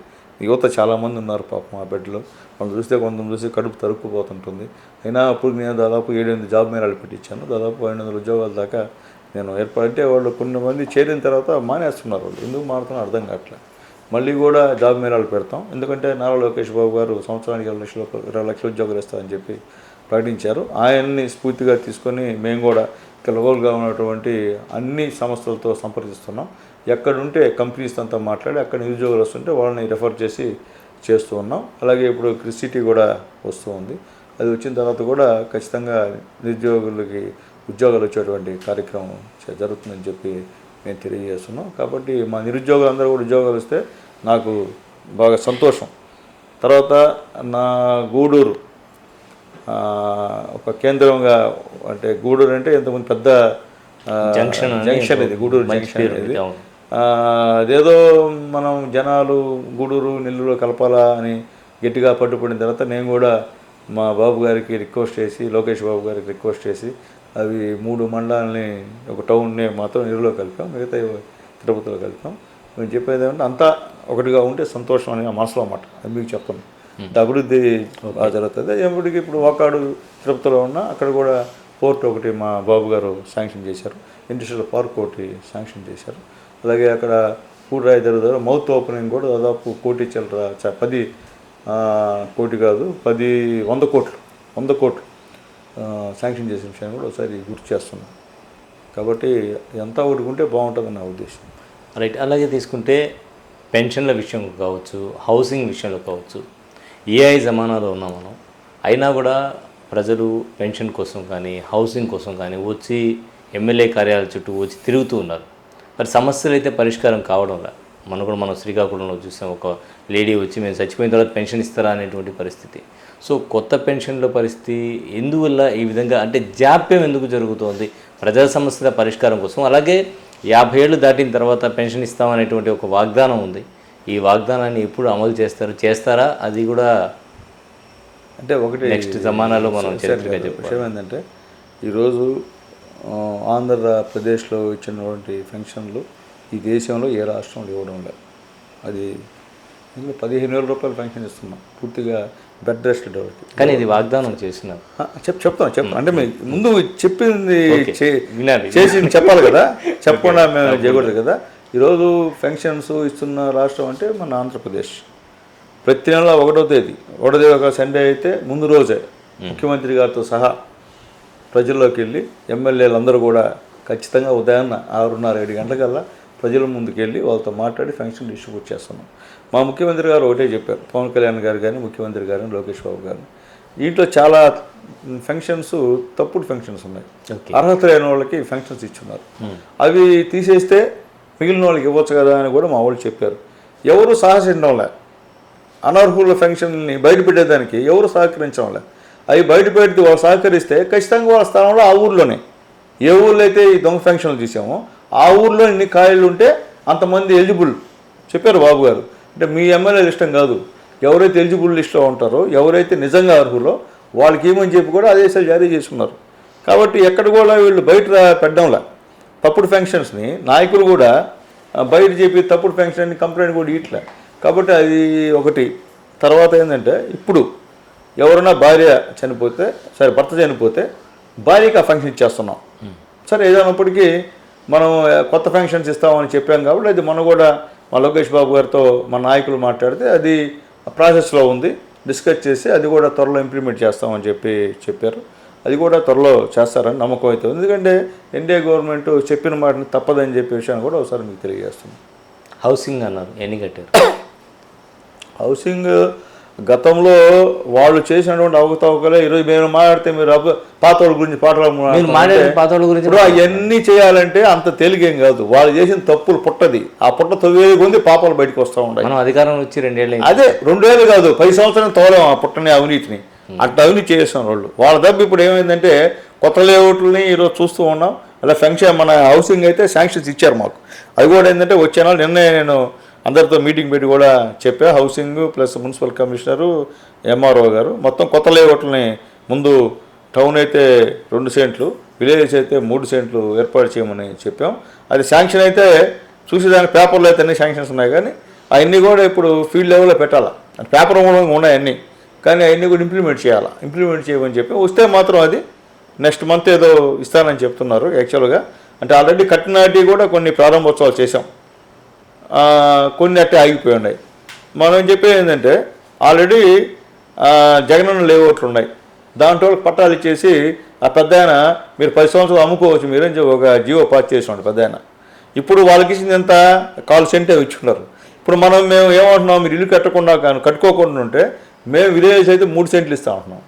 S2: యువత చాలామంది ఉన్నారు పాపం మా బెడ్లో. వాళ్ళు చూస్తే కొంతమంది చూసి కడుపు తరుక్కుపోతుంటుంది. అయినా అప్పుడు నేను దాదాపు 7-8 జాబ్ మేళాలు పెట్టించాను. దాదాపు 500 ఉద్యోగాల దాకా నేను ఏర్పడంటే వాళ్ళు కొంతమంది చేరిన తర్వాత మానేస్తున్నారు. వాళ్ళు ఎందుకు మారుతున్నారో అర్థం కావట్లేదు. మళ్ళీ కూడా జాబ్ మేళాలు పెడతాం. ఎందుకంటే నారా లోకేష్ బాబు గారు సంవత్సరానికి 20 లక్షల ఉద్యోగాలు ఇస్తారని చెప్పి ప్రకటించారు. ఆయన్ని స్ఫూర్తిగా తీసుకొని మేము కూడా ఇక్కడ లోకల్గా ఉన్నటువంటి అన్ని సంస్థలతో సంప్రదిస్తున్నాం. ఎక్కడుంటే కంపెనీస్ అంతా మాట్లాడి అక్కడ నిరుద్యోగులు వస్తుంటే వాళ్ళని రెఫర్ చేసి చేస్తూ ఉన్నాం. అలాగే ఇప్పుడు క్రిస్ సిటీ కూడా వస్తూ ఉంది. అది వచ్చిన తర్వాత కూడా ఖచ్చితంగా నిరుద్యోగులకి ఉద్యోగాలు వచ్చేటువంటి కార్యక్రమం జరుగుతుందని చెప్పి మేము తెలియజేస్తున్నాం. కాబట్టి మా నిరుద్యోగులందరూ కూడా ఉద్యోగాలు వస్తే నాకు బాగా సంతోషం. తర్వాత నా గూడూరు ఒక కేంద్రంగా, అంటే గూడూరు అంటే ఇంతకుముందు పెద్ద జంక్షన్ ఇది, గూడూరు జంక్షన్ ఇది. అదేదో మనం జనాలు గూడూరు నెల్లూరు కలపాలా అని గట్టిగా పట్టుబడిన తర్వాత నేను కూడా మా బాబు గారికి రిక్వెస్ట్ చేసి, లోకేష్ బాబు గారికి రిక్వెస్ట్ చేసి అవి 3 మండలాలని ఒక టౌన్ని మాత్రం నెల్లూరులో కలిపాం, మిగతా తిరుపతిలో కలిపాం. మేము చెప్పేది ఏమంటే అంతా ఒకటిగా ఉంటే సంతోషం అని మనసులో అన్నమాట. అది మీకు చెప్తాను. అభివృద్ధి బాగా జరుగుతుంది. ఎప్పటికీ ఇప్పుడు వాకాడు తిరుపతిలో ఉన్న అక్కడ కూడా పోర్ట్ ఒకటి మా బాబు గారు శాంక్షన్ చేశారు, ఇండస్ట్రియల్ పార్క్ ఒకటి శాంక్షన్ చేశారు. అలాగే అక్కడ ఫుడ్ రాయి జరుగుతారు. మౌత్ ఓపెనింగ్ కూడా దాదాపు 1 కోటి చిల్లర, 10 కోటి కాదు 100 కోట్లు శాంక్షన్ చేసిన విషయాన్ని కూడా ఒకసారి గుర్తు చేస్తున్నాం. కాబట్టి ఎంత ఊరుకుంటే బాగుంటుంది నా ఉద్దేశం.
S1: రైట్. అలాగే తీసుకుంటే పెన్షన్ల విషయంలో కావచ్చు, హౌసింగ్ విషయంలో కావచ్చు, ఏఐ జమానాలో ఉన్నాం మనం. అయినా కూడా ప్రజలు పెన్షన్ కోసం కానీ హౌసింగ్ కోసం కానీ వచ్చి ఎమ్మెల్యే కార్యాలయాల చుట్టూ వచ్చి తిరుగుతూ ఉన్నారు. మరి సమస్యలు అయితే పరిష్కారం కావడంలా. మనం శ్రీకాకుళంలో చూసాం, ఒక లేడీ వచ్చి మేము చచ్చిపోయిన తర్వాత పెన్షన్ ఇస్తారా అనేటువంటి పరిస్థితి. సో కొత్త పెన్షన్ల పరిస్థితి ఎందువల్ల ఈ విధంగా అంటే జాప్యం ఎందుకు జరుగుతోంది ప్రజా సమస్యల పరిష్కారం కోసం? అలాగే 50 ఏళ్ళు దాటిన తర్వాత పెన్షన్ ఇస్తామనేటువంటి ఒక వాగ్దానం ఉంది. ఈ వాగ్దానాన్ని ఎప్పుడు అమలు చేస్తారా? అది కూడా
S2: అంటే ఒకటి
S1: నెక్స్ట్ జమానాలో మనం చరిత్రగా చెప్పాలి.
S2: విషయం ఏంటంటే ఈరోజు ఆంధ్రప్రదేశ్లో ఇచ్చినటువంటి పెన్షన్లు ఈ దేశంలో ఏ రాష్ట్రంలో ఇవ్వడం లేదు. అది ఇందులో 15,000 రూపాయలు పెన్షన్ ఇస్తున్నాం పూర్తిగా బెడ్ రెస్ట్ వాళ్ళకి.
S1: కానీ ఇది వాగ్దానం చేసినారు.
S2: చెప్తాను అంటే ముందు చెప్పింది
S1: వినాలి,
S2: చేసింది చెప్పాలి కదా, చెప్పకుండా మేము చేయకూడదు కదా. ఈరోజు పెన్షన్స్ ఇస్తున్న రాష్ట్రం అంటే మన ఆంధ్రప్రదేశ్. ప్రతి నెల 1వ తేదీ ఒక సండే అయితే ముందు రోజే ముఖ్యమంత్రి గారితో సహా ప్రజల్లోకి వెళ్ళి ఎమ్మెల్యేలు అందరూ కూడా ఖచ్చితంగా ఉదయాన్న 6:30-7 గంటలకల్లా ప్రజల ముందుకు వెళ్ళి వాళ్ళతో మాట్లాడి పెన్షన్ డిస్ట్రిబ్యూట్ చేస్తున్నాం. మా ముఖ్యమంత్రి గారు ఒకటే చెప్పారు, పవన్ కళ్యాణ్ గారు కానీ ముఖ్యమంత్రి గారు లోకేష్ బాబు గారు, దీంట్లో చాలా ఫంక్షన్స్ తప్పుడు ఫంక్షన్స్ ఉన్నాయి. అర్హత లేని వాళ్ళకి ఫంక్షన్స్ ఇచ్చున్నారు. అవి తీసేస్తే మిగిలిన వాళ్ళకి ఇవ్వచ్చు కదా అని కూడా మా వాళ్ళు చెప్పారు. ఎవరు సాహసించడంలే, అనర్హుల ఫంక్షన్ని బయటపెట్టేదానికి ఎవరు సహకరించడంలే. అవి బయటపెడితే వాళ్ళు సహకరిస్తే ఖచ్చితంగా వాళ్ళ స్థానంలో ఆ ఊర్లోనే, ఏ ఊళ్ళో అయితే ఈ దొంగ ఫంక్షన్లు చూసామో ఆ ఊర్లో ఎన్ని ఖాళీలు ఉంటే అంతమంది ఎలిజిబుల్ చెప్పారు బాబు గారు. అంటే మీ ఎమ్మెల్యే లిస్టం కాదు, ఎవరైతే ఎలిజిబుల్ లిస్ట్లో ఉంటారో, ఎవరైతే నిజంగా అర్హులో వాళ్ళకి ఏమని చెప్పి కూడా ఆదేశాలు జారీ చేసుకున్నారు. కాబట్టి ఎక్కడ కూడా వీళ్ళు బయట పెట్టడంలా తప్పుడు ఫంక్షన్స్ని నాయకులు కూడా బయట చెప్పి తప్పుడు ఫంక్షన్ కంప్లైంట్ కూడా ఇట్లా. కాబట్టి అది ఒకటి. తర్వాత ఏంటంటే ఇప్పుడు ఎవరైనా భార్య చనిపోతే, సరే భర్త చనిపోతే భార్యకి ఆ ఫంక్షన్ ఇచ్చేస్తున్నాం. సరే ఏదైనప్పటికీ మనం కొత్త ఫంక్షన్స్ ఇస్తామని చెప్పాం కాబట్టి అది మనం కూడా మా లోకేష్ బాబు గారితో మా నాయకులు మాట్లాడితే అది ప్రాసెస్లో ఉంది, డిస్కస్ చేసి అది కూడా త్వరలో ఇంప్లిమెంట్ చేస్తామని చెప్పారు. అది కూడా త్వరలో చేస్తారని నమ్మకం అయితే ఉంది. ఎందుకంటే ఎన్డీఏ గవర్నమెంట్ చెప్పిన మాటని తప్పదని చెప్పే విషయాన్ని కూడా ఒకసారి మీకు తెలియజేస్తున్నాం.
S1: హౌసింగ్ అన్నారు, ఎన్ని కట్టారు?
S2: హౌసింగ్ గతంలో వాళ్ళు చేసినటువంటి అవకతవకలే ఈరోజు మేము మాట్లాడితే మీరు పాత వాళ్ళ గురించి
S1: పాటల గురించి
S2: అవన్నీ చేయాలంటే అంత తేలికేం కాదు. వాళ్ళు చేసిన తప్పులు పుట్టది, ఆ పుట్ట తొవ్వేది కొంది పాపాలు బయటకు వస్తూ ఉంటాయి.
S1: మనం అధికారం వచ్చి 2 ఏళ్ళు,
S2: అదే 2 ఏళ్ళు కాదు 10 సంవత్సరాలు తోలేం ఆ పుట్టని అవినీతిని. అట్లా అవినీతి చేసిన వాళ్ళు వాళ్ళ దెబ్బ ఇప్పుడు ఏమైందంటే కొత్త లేఅవుట్లని ఈరోజు చూస్తూ ఉన్నాం. అలా ఫంక్షన్ మన హౌసింగ్ అయితే శాంక్షన్స్ ఇచ్చారు మాకు. అది కూడా ఏంటంటే వచ్చే నెల నిన్నే నేను అందరితో మీటింగ్ పెట్టి కూడా చెప్పా. Housing plus municipal commissioner, MRO గారు మొత్తం కొత్త లేఅవుట్లని ముందు టౌన్ అయితే 2 సెంట్లు, విలేజెస్ అయితే 3 సెంట్లు ఏర్పాటు చేయమని చెప్పాం. అది శాంక్షన్ అయితే చూసేదానికి పేపర్లో అయితే అన్ని శాంక్షన్స్ ఉన్నాయి, కానీ అవన్నీ కూడా ఇప్పుడు ఫీల్డ్ లెవెల్లో పెట్టాలా. పేపర్ మూలంగా ఉన్నాయి అన్నీ, కానీ అవన్నీ కూడా ఇంప్లిమెంట్ చేయాలా. ఇంప్లిమెంట్ చేయమని చెప్పి వస్తే మాత్రం అది నెక్స్ట్ మంత్ ఏదో ఇస్తానని చెప్తున్నారు యాక్చువల్గా. అంటే ఆల్రెడీ కట్టినాటి కూడా కొన్ని ప్రారంభోత్సవాలు చేసాం, కొన్ని అట్టే ఆగిపోయి ఉన్నాయి. మనం చెప్పేది ఏంటంటే ఆల్రెడీ జగనన్న లేఅవుట్లు ఉన్నాయి, దాంట్లో పట్టాలు ఇచ్చేసి ఆ పెద్ద ఆయన మీరు 10 సంవత్సరాలు అమ్ముకోవచ్చు మీరని చెప్పి ఒక జీవో పాస్ చేసాడు పెద్ద ఆయన. ఇప్పుడు వాళ్ళకి ఇచ్చింది ఎంత 1/4 సెంటే ఇచ్చుకున్నారు. ఇప్పుడు మేము ఏమంటున్నాం, మీరు ఇల్లు కట్టుకోకుండా ఉంటే మేము విలేజ్ అయితే 3 సెంట్లు ఇస్తా ఉంటున్నాం,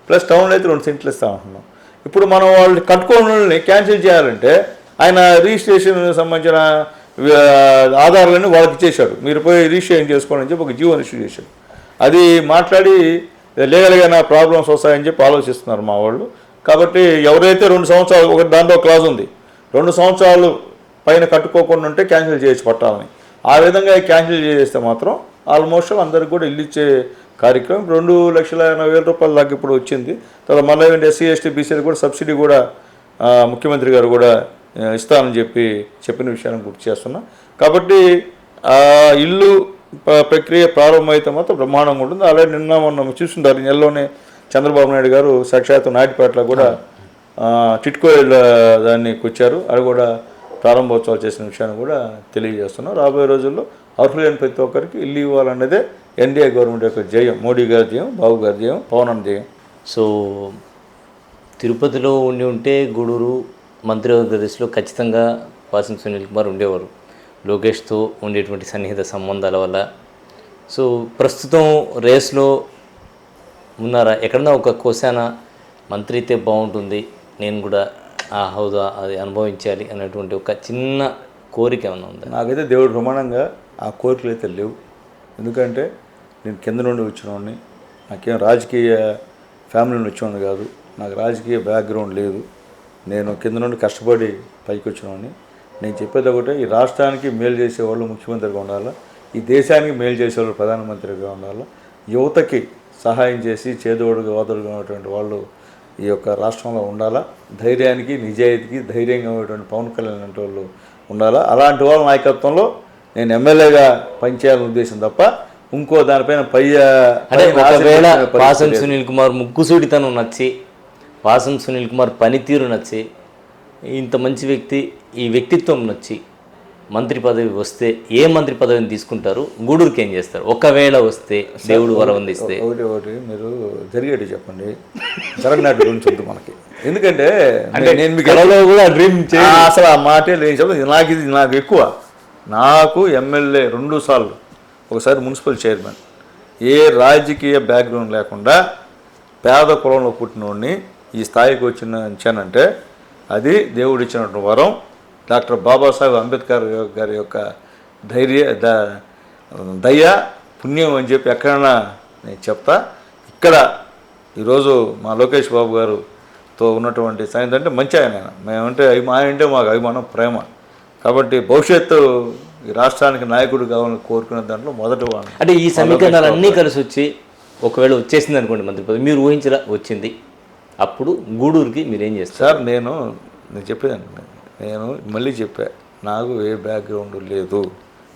S2: ప్లస్ టౌన్లో అయితే 2 సెంట్లు ఇస్తా ఉంటున్నాం. ఇప్పుడు మనం వాళ్ళు కట్టుకోని క్యాన్సిల్ చేయాలంటే ఆయన రిజిస్ట్రేషన్ సంబంధించిన ఆధారాలన్నీ వాళ్ళకి ఇచ్చేశాడు, మీరు పోయి రిజిస్ట్రేషన్ చేసుకోండి అని చెప్పి ఒక జీవో ఇష్యూ చేశాడు. అది మాట్లాడి లీగల్గా నా ప్రాబ్లమ్స్ వస్తాయని చెప్పి ఆలోచిస్తున్నారు మా వాళ్ళు. కాబట్టి ఎవరైతే 2 సంవత్సరాలు, ఒక దాంట్లో క్లాజ్ ఉంది 2 సంవత్సరాలు పైన కట్టుకోకుండా ఉంటే క్యాన్సిల్ చేయొచ్చు పట్టాలని. ఆ విధంగా క్యాన్సిల్ చేస్తే మాత్రం ఆల్మోస్ట్ అందరికి కూడా ఇల్లు ఇచ్చే కార్యక్రమం 2,80,000 రూపాయల దాకా ఇప్పుడు వచ్చింది. తర్వాత మళ్ళీ ఎస్సీ ఎస్టీ బీసీలు కూడా సబ్సిడీ కూడా ముఖ్యమంత్రి గారు కూడా ఇస్తానని చెప్పిన విషయాన్ని గుర్తు చేస్తున్నా. కాబట్టి ఇల్లు ప్రక్రియ ప్రారంభమైతే మాత్రం బ్రహ్మాండంగా ఉంటుంది. అలాగే నిన్న మొన్న చూస్తుంటారు, నెలలోనే చంద్రబాబు నాయుడు గారు సాక్షాత్ నాయుడుపేటలో కూడా టిట్కో దాన్ని వచ్చారు, అది కూడా ప్రారంభోత్సవాలు చేసిన విషయాన్ని కూడా తెలియజేస్తున్నాం. రాబోయే రోజుల్లో అర్హులైన ప్రతి ఒక్కరికి ఇల్లు ఇవ్వాలన్నదే ఎన్డీఏ గవర్నమెంట్ యొక్క జయం, మోడీ గారి జయం, బాబు గారి జయం, పవన్ అన్న జయం.
S1: సో తిరుపతిలో ఉంటే గూడూరు మంత్రివర్గ దశలో ఖచ్చితంగా వాసం సునీల్ కుమార్ ఉండేవారు లోకేష్తో ఉండేటువంటి సన్నిహిత సంబంధాల వల్ల. సో ప్రస్తుతం రేస్లో ఉన్నారా? ఎక్కడన్నా ఒక కోశాన మంత్రి అయితే బాగుంటుంది, నేను కూడా ఆ హోదా అది అనుభవించాలి అనేటువంటి ఒక చిన్న కోరిక ఏమైనా ఉందా?
S2: నాకైతే దేవుడు ప్రమాణంగా ఆ కోరికలు అయితే లేవు. ఎందుకంటే నేను కింద నుండి వచ్చినవాడిని, నాకేం రాజకీయ ఫ్యామిలీ నుండి వచ్చేవాడిని కాదు, నాకు రాజకీయ బ్యాక్గ్రౌండ్ లేదు. నేను కింద నుండి కష్టపడి పైకి వచ్చినవాడిని. నేను చెప్పేది ఒకటే, ఈ రాష్ట్రానికి మేలు చేసేవాళ్ళు ముఖ్యమంత్రిగా ఉండాలి, ఈ దేశానికి మేలు చేసేవాళ్ళు ప్రధానమంత్రిగా ఉండాలి, యువతకి సహాయం చేసి చేదోడుగా ఓదడుగా ఉన్నటువంటి వాళ్ళు ఈ యొక్క రాష్ట్రంలో ఉండాలా, ధైర్యానికి నిజాయితీకి ధైర్యంగా ఉన్నటువంటి పవన్ కళ్యాణ్ లాంటి వాళ్ళు ఉండాలా. అలాంటి వాళ్ళ నాయకత్వంలో నేను ఎమ్మెల్యేగా పనిచేయాలనే ఉద్దేశం తప్ప ఇంకో దానిపైన
S1: అంటే ఒకవేళ వాసం సునీల్ కుమార్ ముక్కుసూడితనం నచ్చి, వాసం సునీల్ కుమార్ పనితీరు నచ్చి, ఇంత మంచి వ్యక్తి ఈ వ్యక్తిత్వం నచ్చి మంత్రి పదవి వస్తే ఏ మంత్రి పదవిని తీసుకుంటారు? గూడూరుకి ఏం చేస్తారు ఒకవేళ వస్తే? దేవుడు వరం అందిస్తే.
S2: ఒకటి మీరు జరిగేటి చెప్పండి, జరగనాటి గురించి వద్దు మనకి. ఎందుకంటే నేను మీకు
S1: కూడా డ్రీమ్
S2: అసలు ఆ మాటే నేను చెప్పదు. నాకు ఎక్కువ, నాకు ఎమ్మెల్యే 2 సార్లు, ఒకసారి మున్సిపల్ చైర్మన్, ఏ రాజకీయ బ్యాక్గ్రౌండ్ లేకుండా పేద కులంలో పుట్టినోడిని ఈ స్థాయికి వచ్చానంటే అది దేవుడు ఇచ్చినటువంటి వరం. డాక్టర్ బాబాసాహెబ్ అంబేద్కర్ గారి యొక్క దయ పుణ్యం అని చెప్పి ఎక్కడైనా నేను చెప్తా. ఇక్కడ ఈరోజు మా లోకేష్ బాబు గారుతో ఉన్నటువంటి సాయంత్రం అంటే మంచి ఆయన, మేమంటే అంటే మాకు అభిమానం, ప్రేమ. కాబట్టి భవిష్యత్తు ఈ రాష్ట్రానికి నాయకుడు కావాలని కోరుకునే దాంట్లో మొదటి వాడు.
S1: అంటే ఈ సమీకరణాలు అన్నీ కలిసి వచ్చి ఒకవేళ వచ్చేసింది అనుకోండి మంత్రి పదవి, మీరు ఊహించరా వచ్చింది, అప్పుడు గూడూరుకి మీరేం చేస్తారు?
S2: సార్ నేను చెప్పేదాన్ని, నేను మళ్ళీ చెప్పా, నాకు ఏ బ్యాక్గ్రౌండ్ లేదు,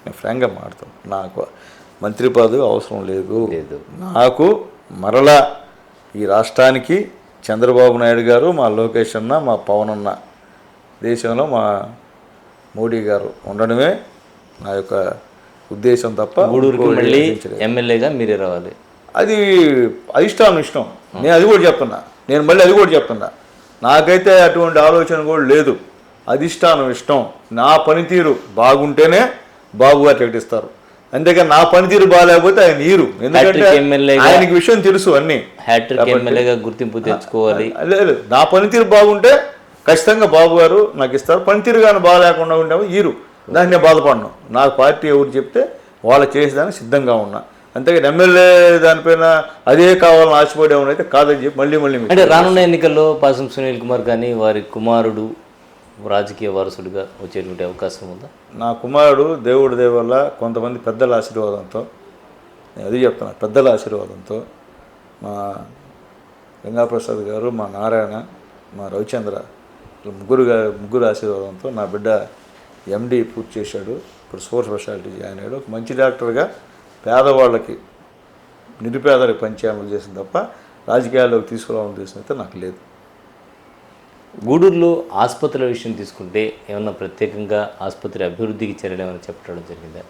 S2: నేను ఫ్రాంక్గా మాట్లాడతాను, నాకు మంత్రి పదవి అవసరం లేదు. నాకు మరలా ఈ రాష్ట్రానికి చంద్రబాబు నాయుడు గారు, మా లోకేష్ అన్న, మా పవన్ అన్న, దేశంలో మా మోడీ గారు ఉండడమే నా యొక్క ఉద్దేశం తప్ప
S1: గూడూరుకి మళ్ళీ ఎమ్మెల్యేగా మీరే రావాలి.
S2: అది ఇష్టం. నేను అది కూడా చెప్తున్నా, నాకైతే అటువంటి ఆలోచన కూడా లేదు. ఇష్టం. నా పనితీరు బాగుంటేనే బాబు గారు ప్రకటిస్తారు, అంతేకాని నా పనితీరు బాగాలేకపోతే ఆయన నీరు. ఎందుకంటే ఆయనకి విషయం తెలుసు అన్నీ.
S1: హ్యాట్రిక్ ఎమ్మెల్యేగా గుర్తింపు తెచ్చుకోవాలి.
S2: లేదు, నా పనితీరు బాగుంటే ఖచ్చితంగా బాబు గారు నాకు ఇస్తారు. పనితీరు కానీ బాగాలేకుండా ఉండేవో ఈరు, దాన్ని నేను బాధపడను. నాకు పార్టీ ఎవరు చెప్తే వాళ్ళు చేసేదానికి సిద్ధంగా ఉన్నా, అంతేగాని ఎమ్మెల్యే దానిపైన అదే కావాలని ఆశపడేవాళ్ళు అయితే కాదని చెప్పి మళ్ళీ
S1: అంటే రానున్న ఎన్నికల్లో వాసం సునీల్ కుమార్ కానీ వారి కుమారుడు రాజకీయ వారసుడిగా వచ్చేటువంటి అవకాశం ఉందా?
S2: నా కుమారుడు దేవుడి దయ వల్ల కొంతమంది పెద్దల ఆశీర్వాదంతో, నేను అది చెప్తున్నా, పెద్దల ఆశీర్వాదంతో, మా గంగాప్రసాద్ గారు, మా నారాయణ, మా రవిచంద్ర ముగ్గురు ఆశీర్వాదంతో నా బిడ్డ ఎండి పూర్తి చేశాడు. ఇప్పుడు సూపర్ స్పెషాలిటీ జాయిన్ అయ్యాడు. ఒక మంచి డాక్టర్గా పేదవాళ్ళకి, నిరుపేదలకు పనిచేయాలని చేసిన తప్ప రాజకీయాల్లోకి తీసుకురావాలని చేసిన అయితే నాకు లేదు.
S1: గూడూరులో ఆసుపత్రుల విషయం తీసుకుంటే ఏమన్నా ప్రత్యేకంగా ఆసుపత్రి అభివృద్ధికి చర్యలు ఏమైనా చెప్పడం జరిగిందా?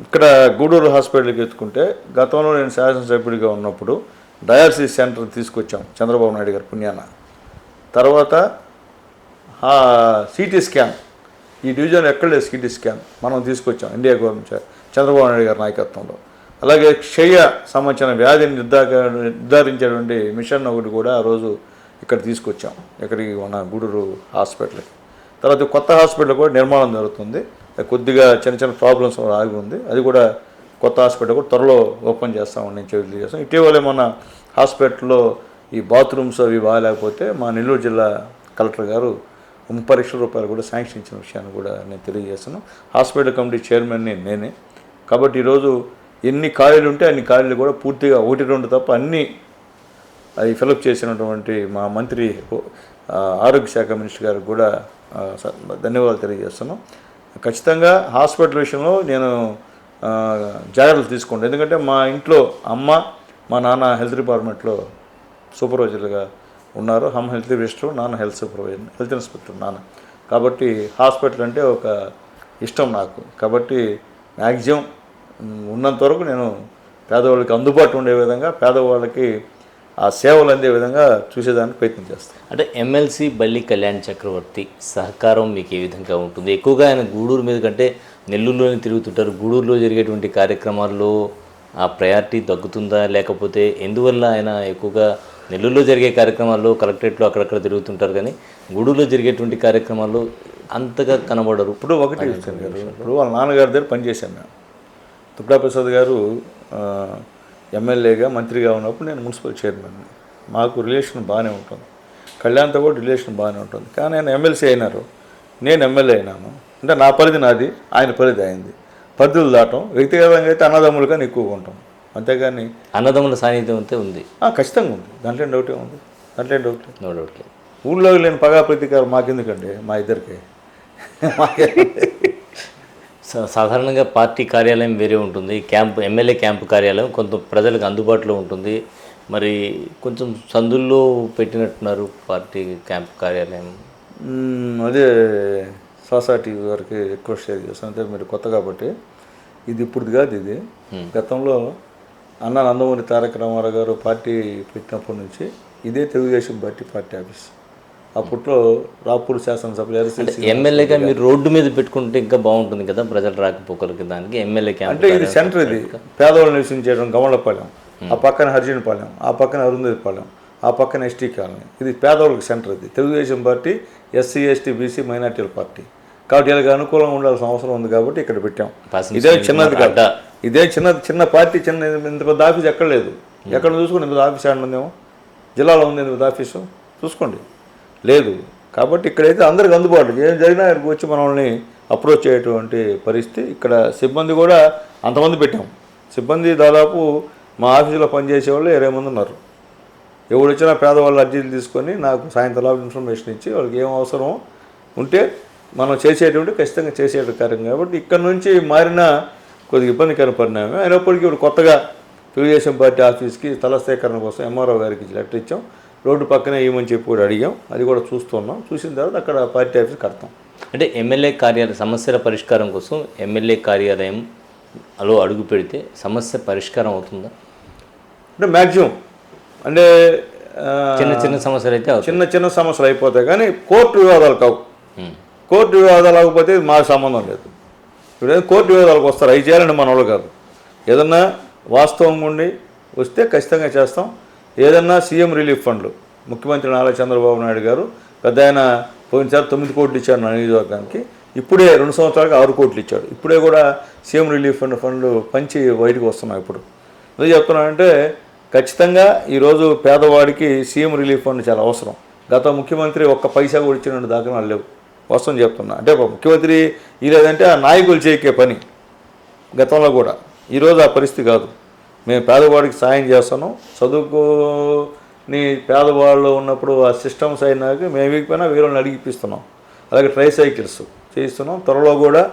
S2: ఇక్కడ గూడూరు హాస్పిటల్కి ఎత్తుకుంటే గతంలో నేను శాసనసభ్యుడిగా ఉన్నప్పుడు డయాలసిస్ సెంటర్ తీసుకొచ్చాం చంద్రబాబు నాయుడు గారి పుణ్యాన. తర్వాత సిటీ స్కాన్, ఈ డివిజన్ ఎక్కడ లేదు సిటీ స్కాన్, మనం తీసుకొచ్చాం ఇండియా గవర్నమెంట్ చంద్రబాబు నాయుడు గారి నాయకత్వంలో. అలాగే క్షయ సంబంధించిన వ్యాధిని నిర్ధారించేటువంటి మిషన్ ఒకటి కూడా ఆ రోజు ఇక్కడ తీసుకొచ్చాం, ఇక్కడికి మన గూడూరు హాస్పిటల్కి. తర్వాత కొత్త హాస్పిటల్ కూడా నిర్మాణం జరుగుతుంది, కొద్దిగా చిన్న ప్రాబ్లమ్స్ ఆగి ఉంది, అది కూడా కొత్త హాస్పిటల్ కూడా త్వరలో ఓపెన్ చేస్తామని నేను తెలియజేస్తాం. ఇటీవలే మన హాస్పిటల్లో ఈ బాత్రూమ్స్ అవి బాగాలేకపోతే మా నెల్లూరు జిల్లా కలెక్టర్ గారు 30 లక్షల రూపాయలు కూడా శాంక్షన్ ఇచ్చిన విషయాన్ని కూడా నేను తెలియజేస్తాను. హాస్పిటల్ కమిటీ చైర్మన్ని నేనే. కాబట్టి ఈరోజు ఎన్ని ఖాళీలు ఉంటే అన్ని ఖాళీలు కూడా పూర్తిగా 1-2 తప్ప అన్నీ అది ఫిలప్ చేసినటువంటి మా మంత్రి ఆరోగ్య శాఖ మినిస్టర్ గారికి కూడా ధన్యవాదాలు తెలియజేస్తున్నాం. ఖచ్చితంగా హాస్పిటల్ విషయంలో నేను జాగ్రత్తలు తీసుకుంటాను. ఎందుకంటే మా ఇంట్లో అమ్మ, మా నాన్న హెల్త్ డిపార్ట్మెంట్లో సూపర్వైజర్గా ఉన్నారు. అమ్మ హెల్త్ మినిస్టర్, నాన్న హెల్త్ సూపర్వైజర్, హెల్త్ ఇన్స్పెక్టర్ నాన్న. కాబట్టి హాస్పిటల్ అంటే ఒక ఇష్టం నాకు. కాబట్టి మ్యాక్సిమం ఉన్నంత వరకు నేను పేదవాళ్ళకి అందుబాటులో ఉండే విధంగా, పేదవాళ్ళకి ఆ సేవలు అందే విధంగా చూసేదానికి ప్రయత్నం చేస్తాం.
S1: అంటే ఎమ్మెల్సీ బల్లి కళ్యాణ్ చక్రవర్తి సహకారం మీకు ఏ విధంగా ఉంటుంది? ఎక్కువగా ఆయన గూడూరు మీద కంటే నెల్లూరులోనే తిరుగుతుంటారు. గూడూరులో జరిగేటువంటి కార్యక్రమాల్లో ఆ ప్రయారిటీ తగ్గుతుందా, లేకపోతే ఎందువల్ల ఆయన ఎక్కువగా నెల్లూరులో జరిగే కార్యక్రమాల్లో కలెక్టరేట్లో అక్కడక్కడ తిరుగుతుంటారు, కానీ గూడూరులో జరిగేటువంటి కార్యక్రమాల్లో అంతగా కనబడరు?
S2: ఇప్పుడు ఒకటి ఇస్తాను గారు, ఇప్పుడు వాళ్ళ నాన్నగారి దగ్గర పనిచేశాను నేను. తుక్కా ప్రసాద్ గారు ఎమ్మెల్యేగా మంత్రిగా ఉన్నప్పుడు నేను మున్సిపల్ చైర్మన్. మాకు రిలేషన్ బాగానే ఉంటుంది, కళ్యాణ్తో కూడా రిలేషన్ బాగానే ఉంటుంది. కానీ ఆయన ఎమ్మెల్సీ అయినారు, నేను ఎమ్మెల్యే అయినాను. అంటే నా పరిధి నాది, ఆయన పరిధి అయింది. పరిధులు దాటం. వ్యక్తిగతంగా అయితే అన్నదమ్ములు కానీ ఎక్కువగా ఉంటాం, అంతేగాని
S1: అన్నదమ్ముల సాన్నిధ్యం అంతే ఉంది.
S2: ఖచ్చితంగా ఉంది, దాంట్లో డౌటే ఉంది, దాంట్లో డౌట్ లేదు.
S1: నో డౌట్ లేదు.
S2: ఊళ్ళో లేని పగా ప్రతీకారం మాకెందుకండి, మా ఇద్దరికి.
S1: సాధారణంగా పార్టీ కార్యాలయం వేరే ఉంటుంది, క్యాంపు ఎమ్మెల్యే క్యాంపు కార్యాలయం కొంత ప్రజలకు అందుబాటులో ఉంటుంది. మరి కొంచెం సందుల్లో పెట్టినట్టున్నారు పార్టీ క్యాంపు కార్యాలయం.
S2: అదే సొసైటీ వారికి రిక్వెస్ట్ చేస్తాను. అంటే మీరు కొత్త కాబట్టి ఇది ఇప్పుడు కాదు, ఇది గతంలో అన్న నందమూరి తారక రామారావు గారు పార్టీ పెట్టినప్పటి నుంచి ఇదే తెలుగుదేశం పార్టీ ఆఫీస్. అప్పట్లో రాపూర్ శాసనసభ
S1: ఎమ్మెల్యేగా మీరు రోడ్డు మీద పెట్టుకుంటే ఇంకా బాగుంటుంది కదా, ప్రజలు రాకపోకలకి. దానికి ఎమ్మెల్యే క్యాంప్
S2: అంటే ఇది సెంటర్, ఇది పేదవాళ్ళు నివసించడం గమలపాలెం, ఆ పక్కన హరిజనపాలెం, ఆ పక్కన అరుంధతిపాలెం, ఆ పక్కన ఎస్టీ కాలనీ. ఇది పేదవాళ్ళకి సెంటర్. ఇది Telugu Desam party SC ST BC మైనార్టీల పార్టీ కాబట్టి వీళ్ళకి అనుకూలంగా ఉండాల్సిన అవసరం ఉంది కాబట్టి ఇక్కడ పెట్టాం. ఇదే చిన్నది కాదు, ఇదే చిన్న పార్టీ, చిన్న ఇంత పెద్ద ఆఫీస్ ఎక్కడ లేదు. ఎక్కడ చూసుకోండి, ఇంత ఆఫీస్ ఆడ ఉందేమో, జిల్లాలో ఉంది ఇంత పెద్ద ఆఫీసు చూసుకోండి, లేదు. కాబట్టి ఇక్కడైతే అందరికి అందుబాటు, ఏం జరిగినా ఇక్కడికి వచ్చి మనల్ని అప్రోచ్ చేయటువంటి పరిస్థితి. ఇక్కడ సిబ్బంది కూడా అంతమంది పెట్టాం. సిబ్బంది దాదాపు మా ఆఫీసులో పనిచేసే వాళ్ళు 20 మంది ఉన్నారు. ఎవరు వచ్చినా పేదవాళ్ళ అర్జీలు తీసుకొని నాకు సాయంత్రం ఇన్ఫర్మేషన్ ఇచ్చి వాళ్ళకి ఏం అవసరం ఉంటే మనం చేసేటువంటి ఖచ్చితంగా చేసేటువంటి కార్యం. కాబట్టి ఇక్కడ నుంచి మారిన కొద్దిగా ఇబ్బందికర పరిణామం అయినప్పటికీ ఇప్పుడు కొత్తగా తెలుగుదేశం పార్టీ ఆఫీస్కి స్థల సేకరణ కోసం ఎంఆర్ఓ గారికి లెటర్ ఇచ్చాం. రోడ్డు పక్కనే ఇవ్వమని చెప్పి కూడా అడిగాం, అది కూడా చూస్తున్నాం. చూసిన తర్వాత అక్కడ పార్టీ ఆఫీస్ కడతాం.
S1: అంటే ఎమ్మెల్యే కార్యాలయం సమస్యల పరిష్కారం కోసం ఎమ్మెల్యే కార్యాలయంలో అడుగు పెడితే సమస్య పరిష్కారం అవుతుందా?
S2: అంటే మ్యాక్సిమం అంటే
S1: చిన్న సమస్యలు అయితే
S2: చిన్న సమస్యలు అయిపోతాయి, కానీ కోర్టు వివాదాలు కావు. కోర్టు వివాదాలు అవ్వకపోతే మాకు సంబంధం లేదు. ఇప్పుడు కోర్టు వివాదాలకు వస్తారు, అవి చేయాలంటే మన వాళ్ళు కాదు. ఏదన్నా వాస్తవంగా ఉండి వస్తే ఖచ్చితంగా చేస్తాం. ఏదన్నా సీఎం రిలీఫ్ ఫండ్లు ముఖ్యమంత్రి నారా చంద్రబాబు నాయుడు గారు పెద్ద ఆయన పోయినసారి 9 కోట్లు ఇచ్చాడు నా నియోజకవర్గానికి. ఇప్పుడే 2 సంవత్సరాలకు 6 కోట్లు ఇచ్చాడు. ఇప్పుడే కూడా సీఎం రిలీఫ్ ఫండ్లు పంచి బయటకు వస్తున్నాయి. ఇప్పుడు ఎందుకు చెప్తున్నానంటే ఖచ్చితంగా ఈరోజు పేదవాడికి సీఎం రిలీఫ్ ఫండ్ చాలా అవసరం. గత ముఖ్యమంత్రి ఒక్క పైసా కూడా ఇచ్చినట్టు దాఖలాలు లేవు. వాస్తవం చెప్తున్నా. అంటే ముఖ్యమంత్రి ఈ లేదంటే ఆ నాయకులు చేయకే పని గతంలో కూడా. ఈరోజు ఆ పరిస్థితి కాదు. మేము పేదవాడికి సాయం చేస్తున్నాం. చదువుకోని పేదవాళ్ళు ఉన్నప్పుడు ఆ సిస్టమ్స్ అయినాక మేము ఇకపోయినా వీళ్ళని అడిగిపిస్తున్నాం. అలాగే ట్రైసైకిల్స్ చేయిస్తున్నాం. త్వరలో కూడా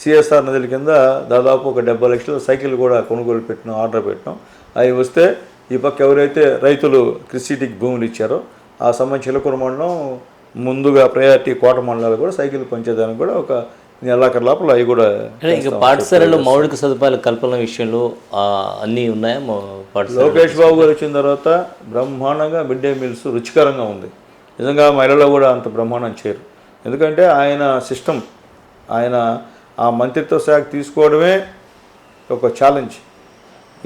S2: సిఎస్ఆర్ నిధుల కింద దాదాపు ఒక 70 లక్షల సైకిల్ కూడా కొనుగోలు పెట్టినాం, ఆర్డర్ పెట్టినాం. అవి వస్తే ఈ పక్క ఎవరైతే రైతులు క్రిసిటీకి భూములు ఇచ్చారో ఆ సంబంధించి చిలకూరు మండలం ముందుగా ప్రయారిటీ కోట మండలాలు కూడా సైకిల్ పంచేదానికి కూడా ఒక నెలాఖరు లోపల అవి కూడా.
S1: ఇంకా పాఠశాలలో మౌలిక సదుపాయాల కల్పన విషయంలో అన్నీ ఉన్నాయా?
S2: లోకేష్ బాబు గారు వచ్చిన తర్వాత బ్రహ్మాండంగా మిడ్ డే మీల్స్ రుచికరంగా ఉంది. నిజంగా మహిళలు కూడా అంత బ్రహ్మాండం చేయరు. ఎందుకంటే ఆయన సిస్టమ్, ఆయన ఆ మంత్రిత్వ శాఖ తీసుకోవడమే ఒక ఛాలెంజ్.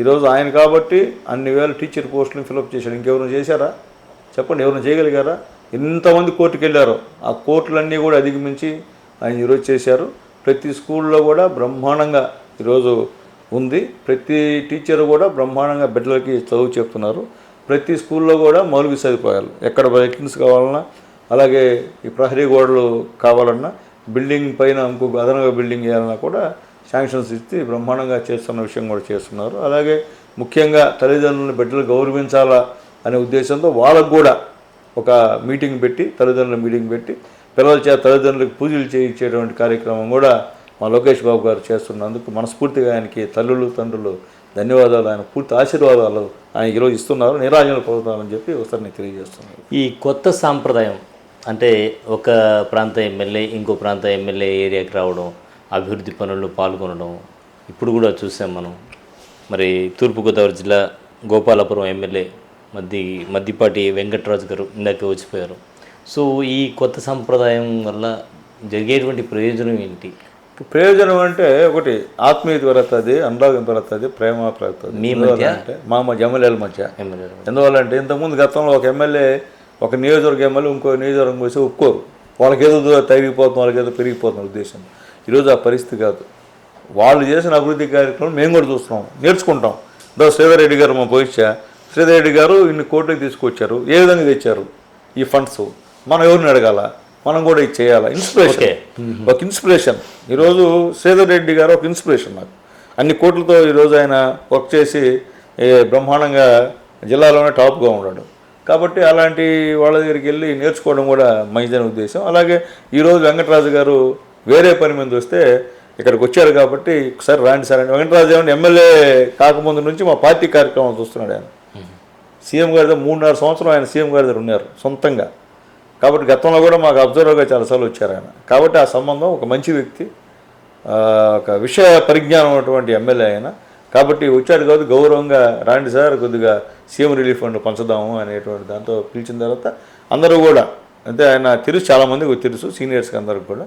S2: ఈరోజు ఆయన కాబట్టి అన్ని వేల టీచర్ పోస్టులను ఫిలప్ చేశాడు. ఇంకెవరైనా చేశారా చెప్పండి? ఎవరైనా చేయగలిగారా? ఎంతమంది కోర్టుకు వెళ్ళారో ఆ కోర్టులన్నీ కూడా అధిగమించి ఆయన ఈరోజు చేశారు. ప్రతి స్కూల్లో కూడా బ్రహ్మాండంగా ఈరోజు ఉంది. ప్రతి టీచర్ కూడా బ్రహ్మాండంగా బిడ్డలకి చదువు చెప్తున్నారు. ప్రతి స్కూల్లో కూడా మౌలిక సదుపాయాలు, ఎక్కడ లెట్రిన్స్ కావాలన్నా, అలాగే ఈ ప్రహరీ గోడలు కావాలన్నా, బిల్డింగ్ పైన ఇంకొక అదనంగా బిల్డింగ్ వేయాలన్నా కూడా శాంక్షన్స్ ఇచ్చి బ్రహ్మాండంగా చేస్తున్న విషయం కూడా చేస్తున్నారు. అలాగే ముఖ్యంగా తల్లిదండ్రులను బిడ్డలు గౌరవించాలా అనే ఉద్దేశంతో వాళ్ళకు కూడా ఒక మీటింగ్ పెట్టి, తల్లిదండ్రుల మీటింగ్ పెట్టి పిల్లల చేత తల్లిదండ్రులకు పూజలు చేయించేటువంటి కార్యక్రమం కూడా మా లోకేష్ బాబు గారు చేస్తున్నందుకు మనస్ఫూర్తిగా ఆయనకి తల్లులు తండ్రులు ధన్యవాదాలు, ఆయన పూర్తి ఆశీర్వాదాలు ఆయన ఈరోజు ఇస్తున్నారు. నిరాజనలు పొందుతామని చెప్పి ఒకసారి నేను తెలియజేస్తున్నాను.
S1: ఈ కొత్త సాంప్రదాయం అంటే ఒక ప్రాంత ఎమ్మెల్యే ఇంకో ప్రాంత ఎమ్మెల్యే ఏరియాకి రావడం, అభివృద్ధి పనుల్లో పాల్గొనడం ఇప్పుడు కూడా చూసాం మనం. మరి తూర్పుగోదావరి జిల్లా గోపాలపురం ఎమ్మెల్యే మద్దిపాటి వెంకటరాజు గారు ఇందాక వచ్చిపోయారు. సో ఈ కొత్త సంప్రదాయం వల్ల జరిగేటువంటి ప్రయోజనం ఏంటి?
S2: ప్రయోజనం అంటే ఒకటి ఆత్మీయత పెరుగుతుంది, అనురాగం పెరుగుతుంది, ప్రేమ పెరుగుతుంది.
S1: మీ మధ్య
S2: అంటే మా ఎమ్మెల్యేల మధ్య.
S1: ఎమ్మెల్యే
S2: ఎందువల్లంటే ఇంతకుముందు గతంలో ఒక ఎమ్మెల్యే ఒక నియోజకవర్గ ఎమ్మెల్యే ఇంకో నియోజకవర్గం పోసి ఒప్పుకోరు, వాళ్ళకి ఏదో తరిగిపోతుంది, వాళ్ళకి ఏదో పెరిగిపోతున్న ఉద్దేశం. ఈరోజు ఆ పరిస్థితి కాదు. వాళ్ళు చేసిన అభివృద్ధి కార్యక్రమం మేము కూడా చూస్తున్నాం, నేర్చుకుంటాం. శ్రీధర్ రెడ్డి గారు మా పోయిచ్చా, శ్రీధర్ రెడ్డి గారు ఇన్ని కోట్లకి తీసుకొచ్చారు, ఏ విధంగా తెచ్చారు ఈ ఫండ్స్, మనం ఎవరిని అడగాల, మనం కూడా ఇది చేయాలి. ఇన్స్పిరేషన్, ఒక ఇన్స్పిరేషన్. ఈరోజు శ్రీధర్ రెడ్డి గారు ఒక ఇన్స్పిరేషన్ నాకు. అన్ని కోట్లతో ఈరోజు ఆయన వర్క్ చేసి బ్రహ్మాండంగా జిల్లాలోనే టాప్గా ఉన్నాడు. కాబట్టి అలాంటి వాళ్ళ దగ్గరికి వెళ్ళి నేర్చుకోవడం కూడా మంచిదనే ఉద్దేశం. అలాగే ఈరోజు వెంకటరాజు గారు వేరే పని మీద వస్తే ఇక్కడికి వచ్చారు కాబట్టి ఒకసారి రాండి సార్ అంటే వెంకటరాజు ఏమంటే ఎమ్మెల్యే కాకముందు నుంచి మా పార్టీ కార్యక్రమాలు చూస్తున్నాడు ఆయన. సీఎం గారి దగ్గర 3.5 సంవత్సరం ఆయన సీఎం గారి దగ్గర ఉన్నారు సొంతంగా. కాబట్టి గతంలో కూడా మాకు అబ్జర్వర్గా చాలాసార్లు వచ్చారు ఆయన. కాబట్టి ఆ సంబంధం ఒక మంచి వ్యక్తి, ఒక విషయ పరిజ్ఞానం ఉన్నటువంటి ఎమ్మెల్యే ఆయన. కాబట్టి వచ్చాడు కాదు గౌరవంగా రాండి సార్ కొద్దిగా సీఎం రిలీఫ్ ఫండ్ పంచుదాము అనేటువంటి దాంతో పిలిచిన తర్వాత అందరూ కూడా అంటే ఆయన తెలుసు, చాలామందికి తెలుసు, సీనియర్స్కి అందరికి కూడా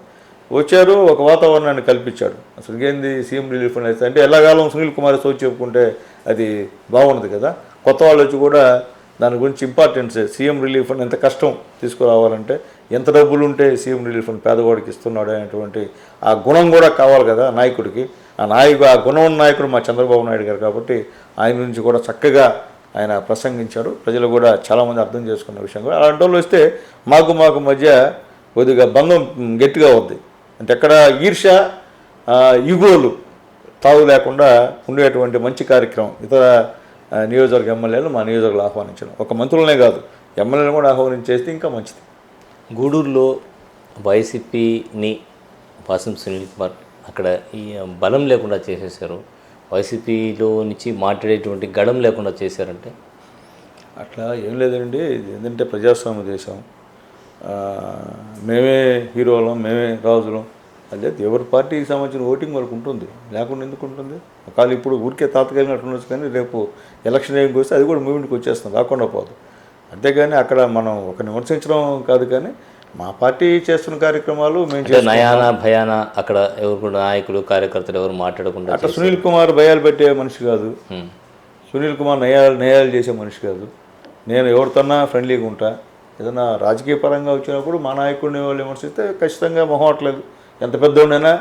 S2: వచ్చారు. ఒక వాతావరణాన్ని కల్పించాడు. అసలు ఏంది సీఎం రిలీఫ్ ఫండ్ అయితే అంటే ఎల్లకాలం సునీల్ కుమార్ సోచి చెప్పుకుంటే అది బాగుండదు కదా. కొత్త వాళ్ళు వచ్చి కూడా దాని గురించి ఇంపార్టెన్స్, సీఎం రిలీఫ్ ఫండ్ ఎంత కష్టం తీసుకురావాలంటే, ఎంత డబ్బులు ఉంటే సీఎం రిలీఫ్ ఫండ్ పేదవాడికి ఇస్తున్నాడు అనేటువంటి ఆ గుణం కూడా కావాలి కదా నాయకుడికి. ఆ గుణం ఉన్న నాయకుడు మా చంద్రబాబు నాయుడు గారు. కాబట్టి ఆయన నుంచి కూడా చక్కగా ఆయన ప్రసంగించాడు. ప్రజలు కూడా చాలామంది అర్థం చేసుకున్న విషయం కూడా. అలాంటి వాళ్ళు వస్తే మాకు మధ్య కొద్దిగా బంధం గట్టిగా ఉంది. అంటే ఎక్కడ ఈర్ష్య, ఈగోలు తావు లేకుండా ఉండేటువంటి మంచి కార్యక్రమం ఇతర నియోజకవర్గ ఎమ్మెల్యేలు మా నియోజకవర్గంలో ఆహ్వానించడం. ఒక మంత్రులనే కాదు, ఎమ్మెల్యేలు కూడా ఆహ్వానించేస్తే ఇంకా మంచిది.
S1: గూడూరులో వైసీపీని వాసం సునీల్ కుమార్ అక్కడ ఈ బలం లేకుండా చేసేసారు, వైసీపీలో నుంచి మాట్లాడేటువంటి గడం లేకుండా చేశారంటే
S2: అట్లా ఏం లేదండి. ఇది ఏంటంటే ప్రజాస్వామ్య దేశం, మేమే హీరోలం, మేమే రాజులం. అదే ఎవరి పార్టీకి సంబంధించిన ఓటింగ్ వాళ్ళకు ఉంటుంది, లేకుండా ఎందుకు ఉంటుంది? ఒకవేళ ఇప్పుడు ఊరికే తాత్కాలికంగా ఉండొచ్చు, కానీ రేపు ఎలక్షన్ ఏమికి వస్తే అది కూడా మూమెంట్కి వచ్చేస్తుంది, రాకుండా పోదు. అంతేగాని అక్కడ మనం ఒక విమర్శించడం కాదు, కానీ మా పార్టీ చేస్తున్న కార్యక్రమాలు మేము
S1: నయానా భయానా అక్కడ ఎవరు కూడా నాయకులు కార్యకర్తలు ఎవరు మాట్లాడకుండా.
S2: అట్లా సునీల్ కుమార్ భయాలు పెట్టే మనిషి కాదు, సునీల్ కుమార్ నయాలు చేసే మనిషి కాదు. నేను ఎవరితోన్నా ఫ్రెండ్లీగా ఉంటా. ఏదైనా రాజకీయ పరంగా వచ్చినప్పుడు మా నాయకుడిని వాళ్ళు విమర్శిస్తే ఖచ్చితంగా మొహట్లేదు, ఎంత పెద్దోడైనా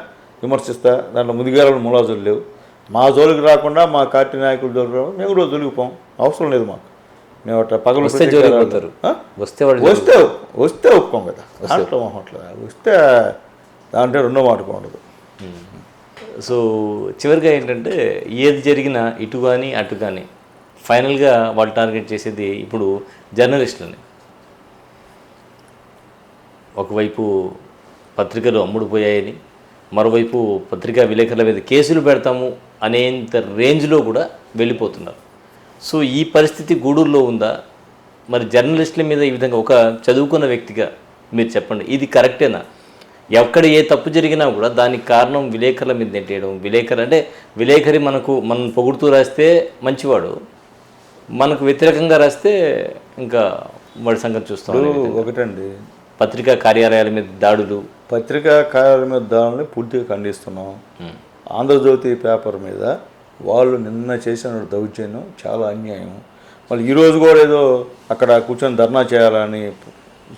S2: విమర్శిస్తా. దాంట్లో ముదిగారాలు ములాజులు లేవు. మా జోలికి రాకుండా మా పార్టీ నాయకుల జోలికి రాకుండా మేము కూడా జోలికిపోం, అవసరం లేదు మాకు. మేము అట్లా పగలు వస్తే ఒప్పుకోం కదా, దాంట్లో మొహట్లేదు. వస్తే దాంట్లో రెండో మాటకు ఉండదు.
S1: సో చివరిగా ఏంటంటే ఏది జరిగినా ఇటు కానీ అటు కానీ ఫైనల్గా వాళ్ళు టార్గెట్ చేసేది ఇప్పుడు జర్నలిస్టులని. ఒకవైపు పత్రికలు అమ్ముడుపోయాయని, మరోవైపు పత్రికా విలేకరుల మీద కేసులు పెడతాము అనేంత రేంజ్లో కూడా వెళ్ళిపోతున్నారు. సో ఈ పరిస్థితి గూడూరులో ఉందా? మరి జర్నలిస్టుల మీద ఈ విధంగా ఒక చదువుకున్న వ్యక్తిగా మీరు చెప్పండి, ఇది కరెక్టేనా? ఎక్కడ ఏ తప్పు జరిగినా కూడా దానికి కారణం విలేకరుల మీద నెట్టేయడం. విలేకరి మనం పొగుడుతూ రాస్తే మంచివాడు, మనకు వ్యతిరేకంగా రాస్తే ఇంకా వాడి సంగతి చూస్తాం.
S2: ఒకటండి,
S1: పత్రికా కార్యాలయాల మీద దాడులు,
S2: పత్రికా కార్యాలయాల మీద దాడులని పూర్తిగా ఖండిస్తున్నాం. ఆంధ్రజ్యోతి పేపర్ మీద వాళ్ళు నిన్న చేసిన దౌర్జన్యం చాలా అన్యాయం. మళ్ళీ ఈరోజు కూడా ఏదో అక్కడ కూర్చొని ధర్నా చేయాలని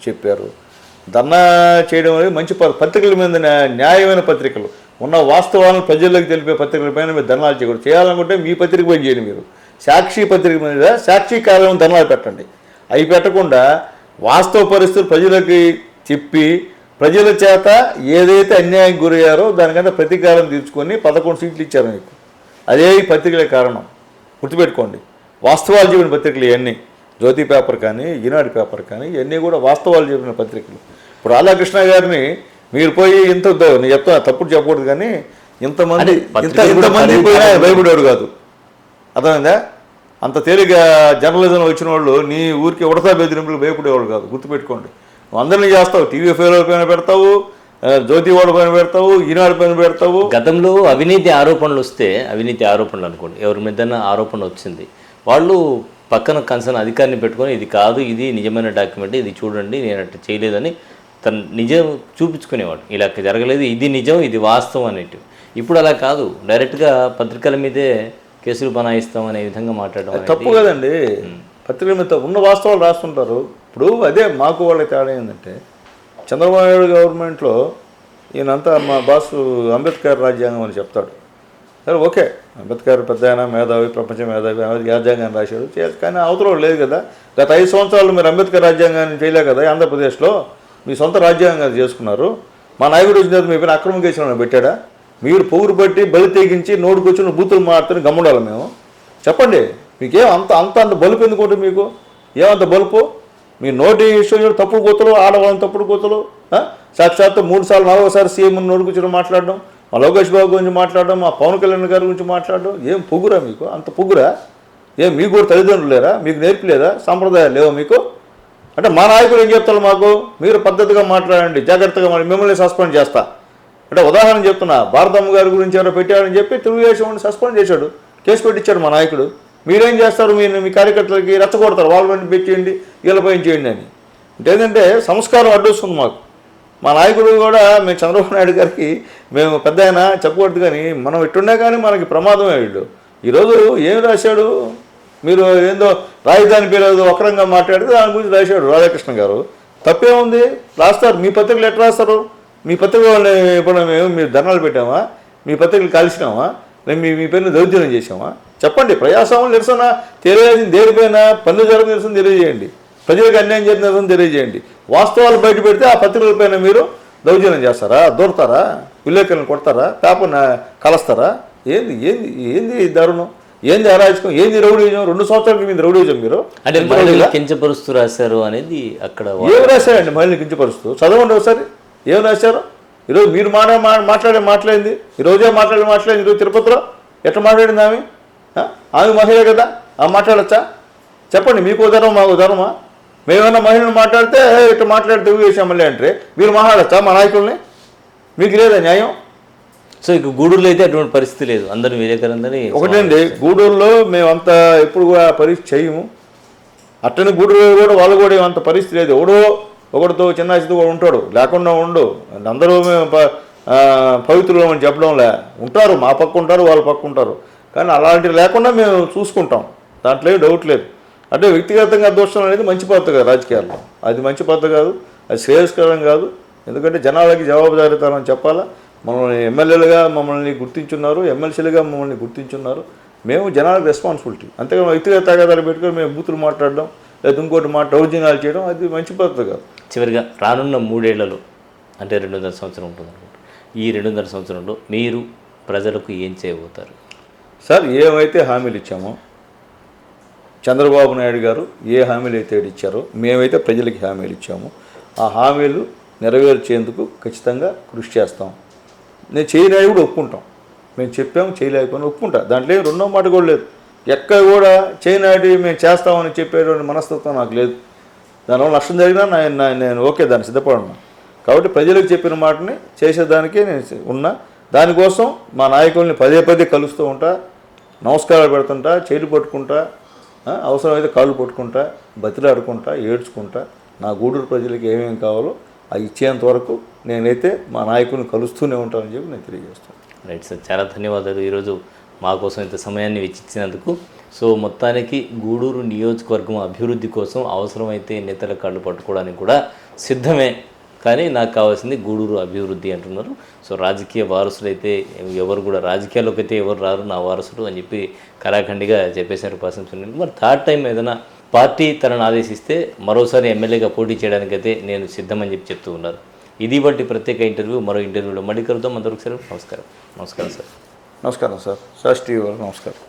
S2: చెప్పారు. ధర్నా చేయడం అనేది మంచి పత్రికల మీద, న్యాయమైన పత్రికలు ఉన్న వాస్తవాలను ప్రజల్లోకి తెలిపే పత్రికల పైన మీరు ధర్నాలు చేయకూడదు. చేయాలనుకుంటే మీ పత్రిక పైన చేయండి. మీరు సాక్షి పత్రిక మీద సాక్షి కార్యాలయం ధర్నాలు పెట్టండి. అవి పెట్టకుండా వాస్తవ పరిస్థితులు ప్రజలకి చెప్పి ప్రజల చేత ఏదైతే అన్యాయం గురయ్యారో దానికంటే ప్రతీకారం తీర్చుకొని 11 సీట్లు ఇచ్చారు మీకు. అదే ఈ పత్రికలే కారణం, గుర్తుపెట్టుకోండి. వాస్తవాలు చెప్పిన పత్రికలు ఇవన్నీ, జ్యోతి పేపర్ కానీ ఈనాడు పేపర్ కానీ ఇవన్నీ కూడా వాస్తవాలు చెప్పిన పత్రికలు. ఇప్పుడు రాధాకృష్ణ గారిని మీరు పోయి నేను చెప్తాను, తప్పుడు చెప్పకూడదు, కానీ ఇంతమంది పోయినా భయపడేవాడు కాదు, అర్థమైందా? అంత తేలిగా జర్నలిజం వచ్చిన వాళ్ళు నీ ఊరికి ఉడతా బెదిరింపులు భయపడేవాళ్ళు కాదు, గుర్తుపెట్టుకోండి. నువ్వు అందరినీ చేస్తావు, టీవీ ఫెయిల్ పైన పెడతావు, జ్యోతి వాళ్ళ పైన పెడతావు, ఈనాడు పైన పెడతావు.
S1: గతంలో అవినీతి ఆరోపణలు అనుకోండి, ఎవరి మీద ఆరోపణ వచ్చింది, వాళ్ళు పక్కన కన్సర్న్ అధికారిని పెట్టుకొని ఇది కాదు, ఇది నిజమైన డాక్యుమెంట్, ఇది చూడండి నేను అట్లా చేయలేదని తను నిజం చూపించుకునేవాడు. ఇలా జరగలేదు, ఇది నిజం, ఇది వాస్తవం అనేటివి. ఇప్పుడు అలా కాదు, డైరెక్ట్గా పత్రికల మీదే కేసులు బనాయిస్తాం అనే విధంగా మాట్లాడడం అనేది
S2: తప్పు కదండి. పత్రికల మీద ఉన్న వాస్తవాలు రాస్తుంటారు. ఇప్పుడు అదే మాకు వాళ్ళకి తేడా ఏంటంటే, చంద్రబాబు నాయుడు గవర్నమెంట్లో ఈయనంతా మా బాసు అంబేద్కర్ రాజ్యాంగం అని చెప్తాడు. సరే ఓకే, అంబేద్కర్ పెద్ద ఆయన, మేధావి, ప్రపంచ మేధావి, రాజ్యాంగాన్ని రాశాడు. కానీ అవతల లేదు కదా. గత 5 సంవత్సరాలు మీరు అంబేద్కర్ రాజ్యాంగాన్ని చేయలే కదా. ఆంధ్రప్రదేశ్లో మీ సొంత రాజ్యాంగాన్ని చేసుకున్నారు. మా నాయకుడు వచ్చిన తర్వాత మీ పైన అక్రమ కేసులను పెట్టాడా? మీరు పొగురు పట్టి బలి తెగించి నోటుకొచ్చిన బూతులు మారుతుని గమ్ముండాలి మేము. చెప్పండి, మీకేం అంత బలుపు ఎందుకుంటే మీకు ఏమంత బలుపు? మీ నోటి విషయం తప్పుడు కూతులు, ఆడవాళ్ళని తప్పుడు కూతులు, సాక్షాత్తు 3 సార్లు 4వసారి సీఎం నోటుకొచ్చిన మాట్లాడడం, మా లోకేష్ బాబు గురించి మాట్లాడడం, మా పవన్ కళ్యాణ్ గారి గురించి మాట్లాడడం, ఏం పొగురా మీకు? అంత పొగురా? ఏం మీకు కూడా తల్లిదండ్రులు లేరా? మీకు నేర్పలేదా? సాంప్రదాయాలు లేవా మీకు? అంటే మా నాయకుడు ఏం చెప్తారు మాకు? మీరు పద్ధతిగా మాట్లాడండి, జాగ్రత్తగా మిమ్మల్ని సస్పెండ్ చేస్తా అంటే ఉదాహరణ చెప్తున్నా. భారతమ్మ గారి గురించి ఎవరో పెట్టారని చెప్పి తెలుగుదేశం సస్పెండ్ చేశాడు, కేసు పెట్టించాడు మా నాయకుడు. మీరేం చేస్తారు? మీ కార్యకర్తలకి రెచ్చగొడతారు, వాళ్ళని పెట్టేయండి, వీళ్ళపై చేయండి అని. అంటే ఏంటంటే సంస్కారం అడ్డొస్తుంది మాకు. మా నాయకుడు కూడా మేము చంద్రబాబు నాయుడు గారికి మేము పెద్ద ఆయన చెప్పకూడదు, కానీ మనం ఇట్టున్నా కానీ మనకి ప్రమాదమే వీళ్ళు. ఈరోజు ఏం రాశాడు? మీరు ఏందో రాజధాని పేరు వక్రంగా మాట్లాడితే దాని గురించి రాశాడు రాధాకృష్ణ గారు. తప్పేముంది? రాస్తారు. మీ పత్రికలు ఎట్లా రాస్తారు? మీ పత్రిక వాళ్ళని ఇప్పుడు మేము మీరు ధర్నాలు పెట్టామా? మీ పత్రికలు కలిసినామా? మేము మీ పేరుని దౌర్జన్యం చేసామా? చెప్పండి. ప్రజాస్వామ్యం నిరసన తెలియజేసింది దేనిపైన? పన్ను జరగ నిరసన తెలియజేయండి, ప్రజలకు అన్యాయం చేసిన నిరసన తెలియజేయండి. వాస్తవాలు బయట పెడితే ఆ పత్రికలపైన మీరు దౌర్జన్యం చేస్తారా? దూరతారా? విలేకరులను కొడతారా? పేపర్ని కలుస్తారా? ఏంది ఏంది ఏంది దారుణం? ఏంది అరాజకం? ఏంది రౌడీజం? 2 సంవత్సరాలకి మీద రౌడీజం మీరు
S1: అంటే మహిళలు కించపరుస్తూ రాశారు అనేది అక్కడ
S2: ఏం రాశారండి? మహిళలు కించపరుస్తూ చదవండి ఒకసారి. ఏం రాశారు? ఈరోజు మీరు మాట్లాడింది ఈరోజే మాట్లాడింది ఈరోజు తిరుపతిలో ఎట్లా మాట్లాడింది ఆమె మహిళ కదా, ఆమె మాట్లాడచ్చా? చెప్పండి. మీకు ధర్మం, మాకు ధర్మమా? మేమేమన్నా మహిళలు మాట్లాడితే ఇట్లా మాట్లాడితే తెలుగుదేశం మళ్ళీ అంటే మీరు మాట్లాడచ్చా మా నాయకుల్ని? మీకు లేదా న్యాయం?
S1: సో ఇక గూడూరులో అయితే అటువంటి పరిస్థితి లేదు, అందరూ విలేకరులందరినీ
S2: ఒకటండి. గూడూరులో మేమంతా ఎప్పుడు కూడా పరీక్ష చేయము. అట్టని గూడూరులో కూడా వాళ్ళు కూడా ఏమంత పరిస్థితి లేదు. ఒకటితో చిన్న కూడా ఉంటాడు, లేకుండా ఉండు. అందరూ మేము పవిత్రులు అని చెప్పడంలే. ఉంటారు, మా పక్క ఉంటారు, వాళ్ళ పక్క ఉంటారు. కానీ అలాంటివి లేకుండా మేము చూసుకుంటాం, దాంట్లో డౌట్ లేదు. అంటే వ్యక్తిగతంగా దోషం అనేది మంచి పద్ధతి కాదు రాజకీయాల్లో. అది మంచి పద్ధతి కాదు, అది శ్రేయస్కరం కాదు. ఎందుకంటే జనాలకి జవాబుదారీతనం చెప్పాలా. మమ్మల్ని ఎమ్మెల్యేలుగా మమ్మల్ని గుర్తించున్నారు, ఎమ్మెల్సీలుగా మమ్మల్ని గుర్తించున్నారు. మేము జనాలకు రెస్పాన్సిబిలిటీ. అంతేగాని వ్యక్తిగత తగాదాలు పెట్టుకొని మేము బూతులు మాట్లాడడం లేదా ఇంకోటి దౌర్జన్యాలు చేయడం అది మంచి పద్ధతి కాదు.
S1: చివరిగా రానున్న 3 ఏళ్లలో అంటే 2.5 సంవత్సరం ఉంటుంది అనుకుంటా. ఈ 2.5 సంవత్సరంలో మీరు ప్రజలకు ఏం చేయబోతారు?
S2: సార్, ఏమైతే హామీలు ఇచ్చామో చంద్రబాబు నాయుడు గారు ఏ హామీలు అయితే ఇచ్చారో మేమైతే ప్రజలకి హామీలు ఇచ్చామో ఆ హామీలు నెరవేర్చేందుకు ఖచ్చితంగా కృషి చేస్తాం. నేను చేయలేని కూడా ఒప్పుకుంటాం. మేము చెప్పాము, చేయలేకపోయినా ఒప్పుకుంటా. దాంట్లో ఏం రెండో మాట కూడా లేదు. ఎక్కడ కూడా చేయనాటి మేము చేస్తామని చెప్పేటువంటి మనస్తత్వం నాకు లేదు. దానివల్ల నష్టం జరిగినా నేను ఓకే, దాన్ని సిద్ధపడను. కాబట్టి ప్రజలకు చెప్పిన మాటని చేసేదానికే నేను ఉన్నా. దానికోసం మా నాయకుల్ని పదే కలుస్తూ ఉంటా, నమస్కారాలు పెడుతుంటా, చేతులు పట్టుకుంటా, అవసరమైతే కాళ్ళు పట్టుకుంటా, బతిలాడుకుంటా, ఏడ్చుకుంటా. నా గూడూరు ప్రజలకి ఏమేమి కావాలో అది ఇచ్చేంత వరకు నేనైతే మా నాయకుల్ని కలుస్తూనే ఉంటానని చెప్పి నేను తెలియజేస్తాను.
S1: రైట్ సార్, చాలా ధన్యవాదాలు ఈరోజు మా కోసం ఇంత సమయాన్ని వెచ్చించినందుకు. సో మొత్తానికి గూడూరు నియోజకవర్గం అభివృద్ధి కోసం అవసరమైతే నేతల కాళ్ళు పట్టుకోవడానికి కూడా సిద్ధమే, కానీ నాకు కావాల్సింది గూడూరు అభివృద్ధి అంటున్నారు. సో రాజకీయ వారసులు అయితే ఎవరు కూడా రాజకీయాల్లోకి అయితే ఎవరు రారు, నా వారసుడు అని చెప్పి కరాఖండిగా చెప్పేశారు పర్సన్స్. మరి థర్డ్ టైం ఏదైనా పార్టీ తనను ఆదేశిస్తే మరోసారి ఎమ్మెల్యేగా పోటీ చేయడానికైతే నేను సిద్ధమని చెప్తూ ఉన్నారు. ఇది బట్టి ప్రత్యేక ఇంటర్వ్యూ. మరో ఇంటర్వ్యూలో మళ్ళీ కలుద్దాం. అంతవరకు సార్ నమస్కారం. నమస్కారం సార్.
S2: నమస్కారం సార్. సార్ టీవీ నమస్కారం.